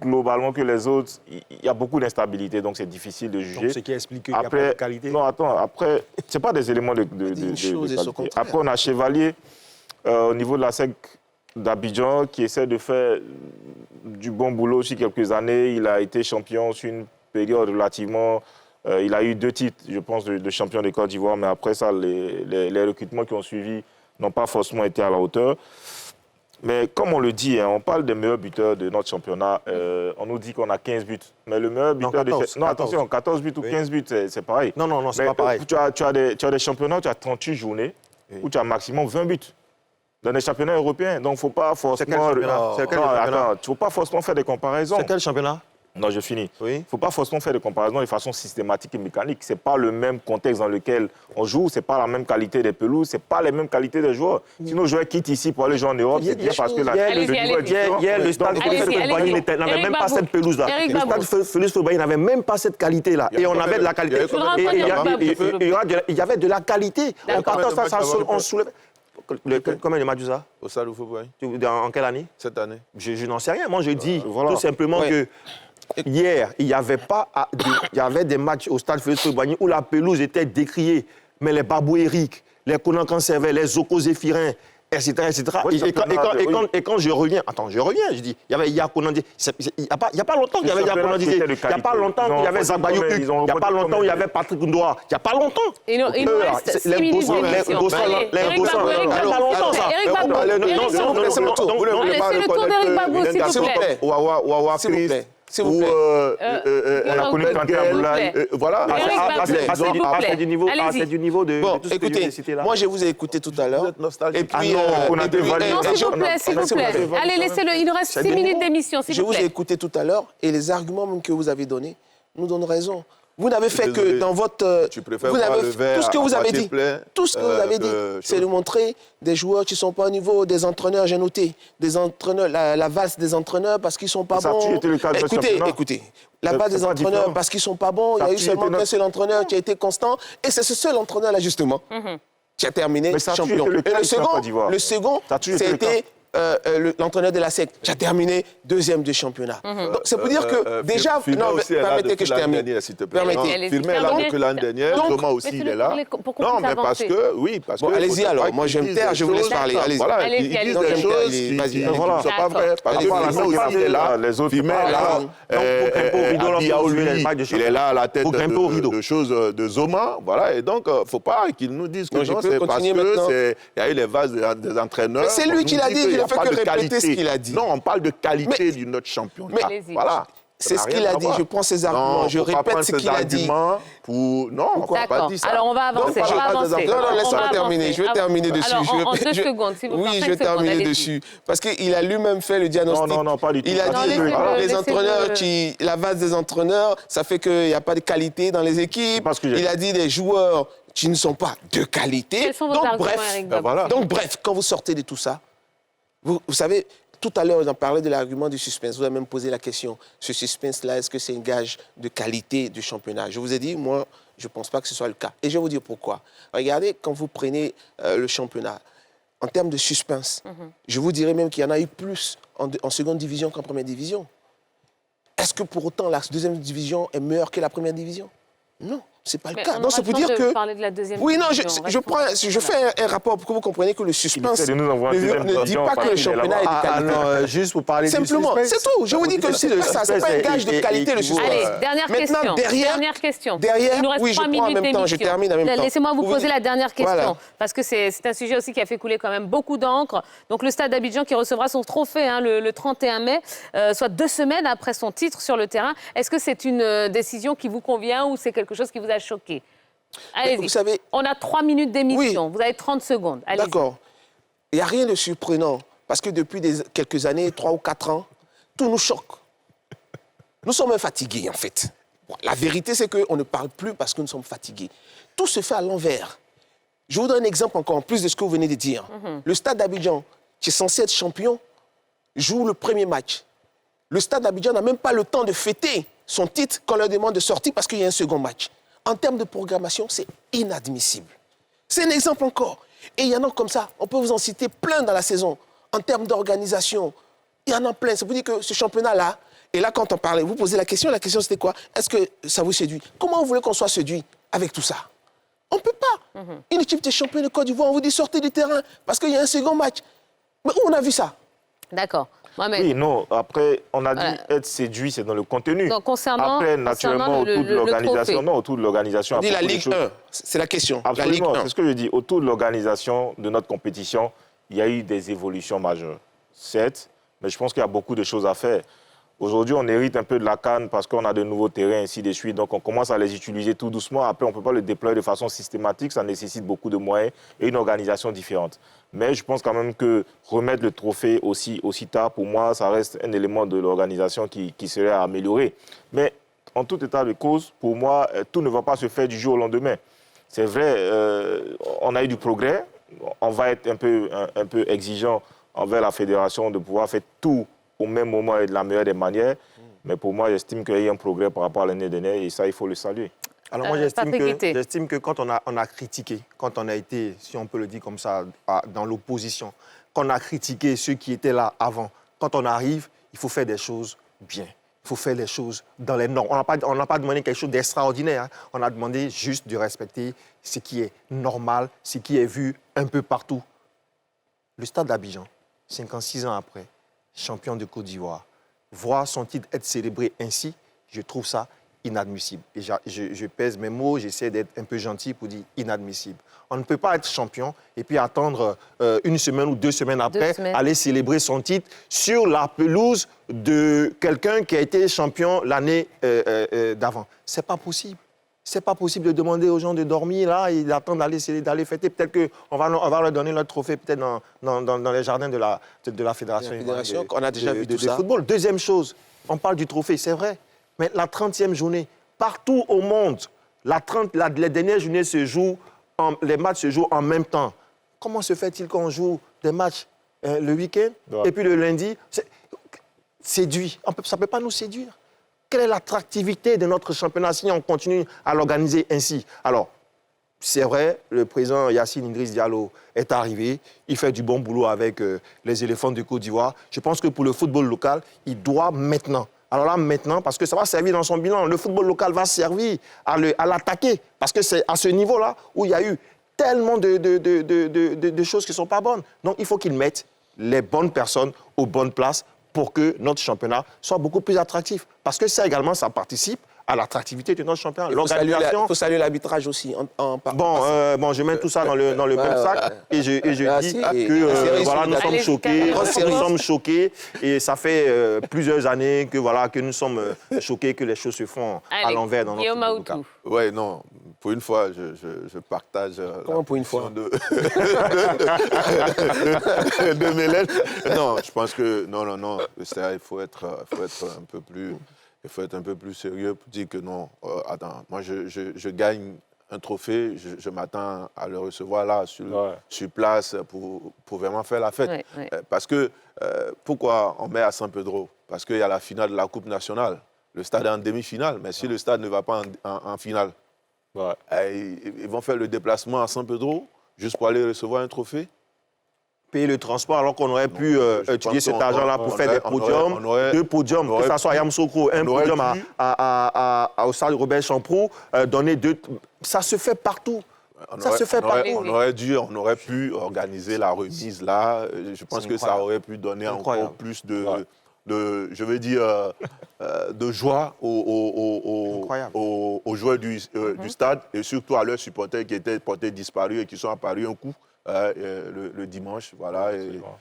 globalement que les autres, il y a beaucoup d'instabilité, donc c'est difficile de juger. Donc, ce qui explique qu'il n'y a pas de qualité. Non, attends, après, ce n'est pas des éléments de qualité. Après, on a Chevalier au niveau de la SEC d'Abidjan qui essaie de faire du bon boulot depuis quelques années. Il a été champion sur une période relativement... il a eu 2 titres, je pense, de champion de Côte d'Ivoire, mais après ça, les recrutements qui ont suivi n'ont pas forcément été à la hauteur. Mais comme on le dit, on parle des meilleurs buteurs de notre championnat. On nous dit qu'on a 15 buts. Mais le meilleur buteur... attention, 14 buts ou 15 buts, c'est pareil. Non, c'est pas pareil. Tu as des championnats où tu as 38 journées, où tu as maximum 20 buts. Dans les championnats européens. Donc, il ne faut pas forcément... faut pas forcément faire des comparaisons. C'est quel championnat? Non, je finis. Il ne faut pas forcément faire des comparaisons de façon systématique et mécanique. Ce n'est pas le même contexte dans lequel on joue, ce n'est pas la même qualité des pelouses, ce n'est pas les mêmes qualités des joueurs. Si nos joueurs quittent ici pour aller jouer en Europe, c'est bien parce que le stade Félix Houphouët-Boigny n'avait même pas cette pelouse-là. Le stade Félix Houphouët-Boigny n'avait même pas cette qualité-là. Et on avait de la qualité. Il y avait de la qualité. En partant ça, on soulève... Combien de matchs ça? Au stade Houphouët-Boigny. En quelle année? Cette année. Je n'en sais rien. Moi, je dis tout simplement que hier, il y avait des matchs au stade Félix Houphouët-Boigny où la pelouse était décriée. Mais les Babou Eric, les Konan Kanservé, les Zoko Zéphirin, etc. Et quand je reviens, je dis, il y avait Yakonan Didier. Il n'y a pas longtemps qu'il y avait Yakonan Didier. Il n'y a pas longtemps qu'il y avait Zabayou Hugues. Il n'y a pas longtemps qu'il y avait Patrick Ndoa. Il n'y a pas longtemps. Il nous reste 6 minutes d'émission. Les Gossans, il n'y a pas longtemps ça. Eric Babou, laissez le tour d'Eric Babou, s'il vous plaît. Wawa Chris. On a connu Quentin Boulaye. Voilà. C'est du niveau de tout ce que je viens de citer là. Moi, je vous ai écouté tout à l'heure. Et puis, s'il vous plaît. Allez, laissez-le. Il nous reste 6 minutes d'émission, s'il vous plaît. Je vous ai écouté tout à l'heure et les arguments même que vous avez donnés nous donnent raison. Vous n'avez fait que dans votre... tout ce que vous avez dit, c'est de montrer des joueurs qui ne sont pas au niveau des entraîneurs, j'ai noté, des entraîneurs, la valse des entraîneurs parce qu'ils ne sont pas bons. Écoutez, la valse des entraîneurs parce qu'ils ne sont pas bons, il y a eu seulement un seul entraîneur qui a été constant et c'est ce seul entraîneur-là, justement, qui a terminé champion. Et le second, ça a été l'entraîneur de la SEC, tu as terminé 2e du championnat. Donc, c'est pour dire que déjà... Non, permettez que je termine. Permettez. Firmin est là depuis l'année dernière, Thomas aussi, il est là. Non, mais parce que... Oui, parce que... Allez-y alors, moi je vais me taire, je vous laisse parler. Allez-y. Voilà, ils disent des choses qui ne sont pas vraies. Parce que Firmin aussi, il est là. Firmin est là. Il est là à la tête de choses de Zoma. Voilà, et donc, il ne faut pas qu'ils nous disent que non, c'est parce qu'il y a eu les vases des entraîneurs. Mais c'est lui qui l'a dit, il ne fait que répéter ce qu'il a dit. Non, on parle de qualité de notre champion. Voilà. C'est ce qu'il a dit, je prends ses arguments, je répète ce qu'il a dit. Non, on ne pas dire ça. Alors on va avancer, Non, laisse-moi terminer, je vais terminer dessus. Alors, en 2 secondes, si vous Oui, je vais terminer dessus. Parce qu'il a lui-même fait le diagnostic. Non, pas du tout. Il a dit les entraîneurs, la base des entraîneurs, ça fait qu'il n'y a pas de qualité dans les équipes. Il a dit des joueurs qui ne sont pas de qualité. Quels sont vos arguments, Eric Babou ? Donc bref, quand vous sortez de tout ça, vous savez... Tout à l'heure, on parlait de l'argument du suspense. Vous avez même posé la question. Ce suspense-là, est-ce que c'est un gage de qualité du championnat? Je vous ai dit, moi, je ne pense pas que ce soit le cas. Et je vais vous dire pourquoi. Regardez, quand vous prenez le championnat, en termes de suspense, je vous dirais même qu'il y en a eu plus en seconde division qu'en première division. Est-ce que pour autant la deuxième division est meilleure que la première division? Non. C'est pas le cas. Donc c'est pour dire que... Parler de la deuxième oui, non, division, je fais un rapport pour que vous compreniez que le suspense ne dit pas que le championnat est de qualité. Non, juste pour parler simplement, du suspense. c'est tout. Je vous dis que c'est pas un gage de qualité, le suspense. Allez, dernière question. Il nous reste 3 minutes d'émission. Je termine en même temps. Laissez-moi vous poser la dernière question, parce que c'est un sujet aussi qui a fait couler quand même beaucoup d'encre. Donc le Stade d'Abidjan qui recevra son trophée le 31 mai, soit 2 semaines après son titre sur le terrain. Est-ce que c'est une décision qui vous convient ou c'est quelque chose qui vous a choqué? Allez-y. Vous savez, on a 3 minutes d'émission. Oui. Vous avez 30 secondes. D'accord. Il n'y a rien de surprenant. Parce que depuis quelques années, 3 ou 4 ans, tout nous choque. Nous sommes fatigués, en fait. La vérité, c'est qu'on ne parle plus parce que nous sommes fatigués. Tout se fait à l'envers. Je vous donne un exemple encore, en plus de ce que vous venez de dire. Le Stade d'Abidjan, qui est censé être champion, joue le premier match. Le Stade d'Abidjan n'a même pas le temps de fêter son titre quand on leur demande de sortir parce qu'il y a un second match. En termes de programmation, c'est inadmissible. C'est un exemple encore. Et il y en a comme ça. On peut vous en citer plein dans la saison. En termes d'organisation, il y en a plein. Ça veut dire que ce championnat-là, et là, quand on parlait, vous posez la question c'était quoi? Est-ce que ça vous séduit? Comment vous voulez qu'on soit séduit avec tout ça? On ne peut pas. Une équipe de champion de Côte d'Ivoire, on vous dit sortez du terrain parce qu'il y a un second match. Mais où on a vu ça? D'accord. Oui, non, après, on a dit être séduit, c'est dans le contenu. Donc, concernant, après, naturellement, autour de l'organisation, non, autour de l'organisation... On dit la Ligue 1, c'est la question. Absolument, c'est ce que je dis. Autour de l'organisation de notre compétition, il y a eu des évolutions majeures. Certes, mais je pense qu'il y a beaucoup de choses à faire. Aujourd'hui, on hérite un peu de la CAN parce qu'on a de nouveaux terrains, ainsi de suite. Donc, on commence à les utiliser tout doucement. Après, on ne peut pas le déployer de façon systématique. Ça nécessite beaucoup de moyens et une organisation différente. Mais je pense quand même que remettre le trophée aussi tard, pour moi, ça reste un élément de l'organisation qui serait à améliorer. Mais en tout état de cause, pour moi, tout ne va pas se faire du jour au lendemain. C'est vrai, on a eu du progrès. On va être un peu exigeant envers la fédération de pouvoir faire tout au même moment et de la meilleure des manières. Mais pour moi, j'estime qu'il y a eu un progrès par rapport à l'année dernière et ça, il faut le saluer. Alors moi, j'estime que quand on a critiqué, quand on a été, si on peut le dire comme ça, dans l'opposition, quand on a critiqué ceux qui étaient là avant, quand on arrive, il faut faire des choses bien. Il faut faire les choses dans les normes. On n'a pas demandé quelque chose d'extraordinaire. Hein. On a demandé juste de respecter ce qui est normal, ce qui est vu un peu partout. Le Stade d'Abidjan, 56 ans après, champion de Côte d'Ivoire, voir son titre être célébré ainsi, je trouve ça inadmissible. Et je pèse mes mots, j'essaie d'être un peu gentil pour dire inadmissible. On ne peut pas être champion et puis attendre 1 semaine ou 2 semaines après aller célébrer son titre sur la pelouse de quelqu'un qui a été champion l'année d'avant. C'est pas possible. C'est pas possible de demander aux gens de dormir là et d'attendre d'aller fêter. Peut-être qu'on va leur donner leur trophée peut-être dans les jardins de la fédération qu'on a déjà vu tout ça. Football. Deuxième chose, on parle du trophée, c'est vrai. Mais la 30e journée, partout au monde, les dernières journées les matchs se jouent en même temps. Comment se fait-il qu'on joue des matchs le week-end et puis le lundi? Séduit. Ça ne peut pas nous séduire. Quelle est l'attractivité de notre championnat si on continue à l'organiser ainsi? Alors, c'est vrai, le président Yacine Idriss Diallo est arrivé. Il fait du bon boulot avec les éléphants de Côte d'Ivoire. Je pense que pour le football local, il doit maintenant. Alors là, maintenant, parce que ça va servir dans son bilan, le football local va servir à l'attaquer. Parce que c'est à ce niveau-là où il y a eu tellement de choses qui ne sont pas bonnes. Donc, il faut qu'il mette les bonnes personnes aux bonnes places pour que notre championnat soit beaucoup plus attractif. Parce que ça également, ça participe à l'attractivité de notre championnat. Il faut saluer l'arbitrage aussi. Bon, je mets tout ça dans le même sac et je dis que voilà, nous sommes choqués. Nous sommes choqués et ça fait plusieurs années que nous sommes choqués que les choses se font à l'envers dans notre football. Oui, non. Pour une fois, je partage. Comment pour une fois de mes lettres. Non, je pense que non. Il faut être un peu plus. Il faut être un peu plus sérieux pour dire que non, attends, moi je gagne un trophée, je m'attends à le recevoir là, sur place, pour vraiment faire la fête. Parce que, pourquoi on met à San Pedro? Parce qu'il y a la finale de la Coupe nationale. Le stade est en demi-finale, mais si le stade ne va pas en finale, ils vont faire le déplacement à San Pedro juste pour aller recevoir un trophée. Payer le transport alors qu'on aurait pu utiliser cet argent-là pour faire des podiums, 2 podiums, que ce soit à Yamoussoukro, un podium au stade Robert Champroux, donner 2... Ça se fait partout. On aurait pu organiser la remise là. Je pense que ça aurait pu donner encore plus de joie aux joueurs du stade et surtout à leurs supporters qui étaient portés disparus et qui sont apparus un coup. Le dimanche, voilà.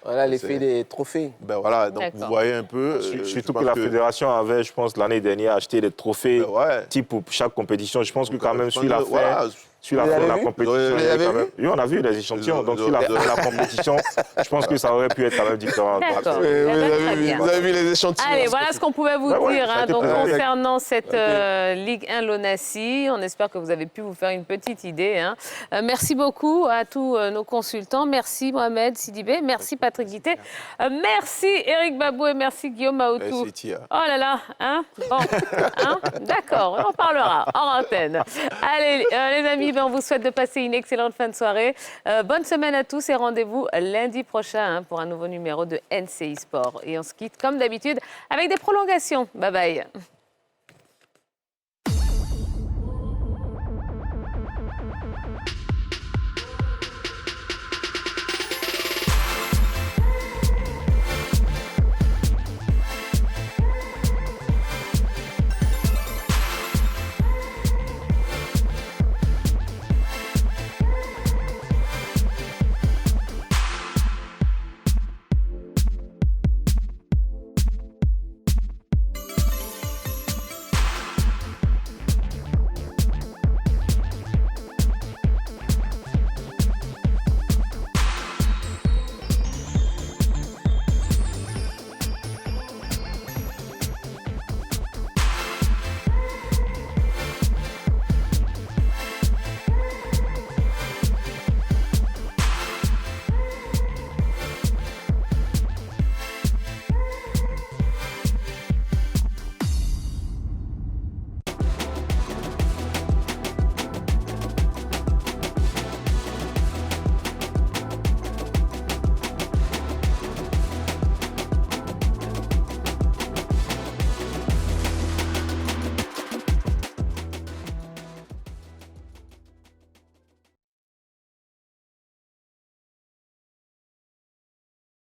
Voilà l'effet des trophées. Ben voilà, donc vous voyez un peu... Surtout que la fédération avait, je pense, l'année dernière, acheté des trophées type pour chaque compétition. Je pense que quand même, sur la fin de la compétition... Oui, on a vu les échantillons. Donc sur la fin de la compétition, je pense que ça aurait pu être quand même différent. D'accord. Vous avez vu les échantillons. Allez, voilà ce qu'on pouvait vous dire donc, concernant cette Ligue 1 Lonassi. On espère que vous avez pu vous faire une petite idée. Merci beaucoup à tous nos consultants. Merci Mohamed Sidibé. Merci Patrick Guité. Merci Eric Babou et merci Guillaume Aoutou. Merci Tia. Oh là là, bon, d'accord, on en parlera hors antenne. Allez, les amis, on vous souhaite de passer une excellente fin de soirée. Bonne semaine à tous et rendez-vous lundi prochain pour un nouveau numéro de NCI Sport. Et on se quitte comme d'habitude avec des prolongations. Bye bye.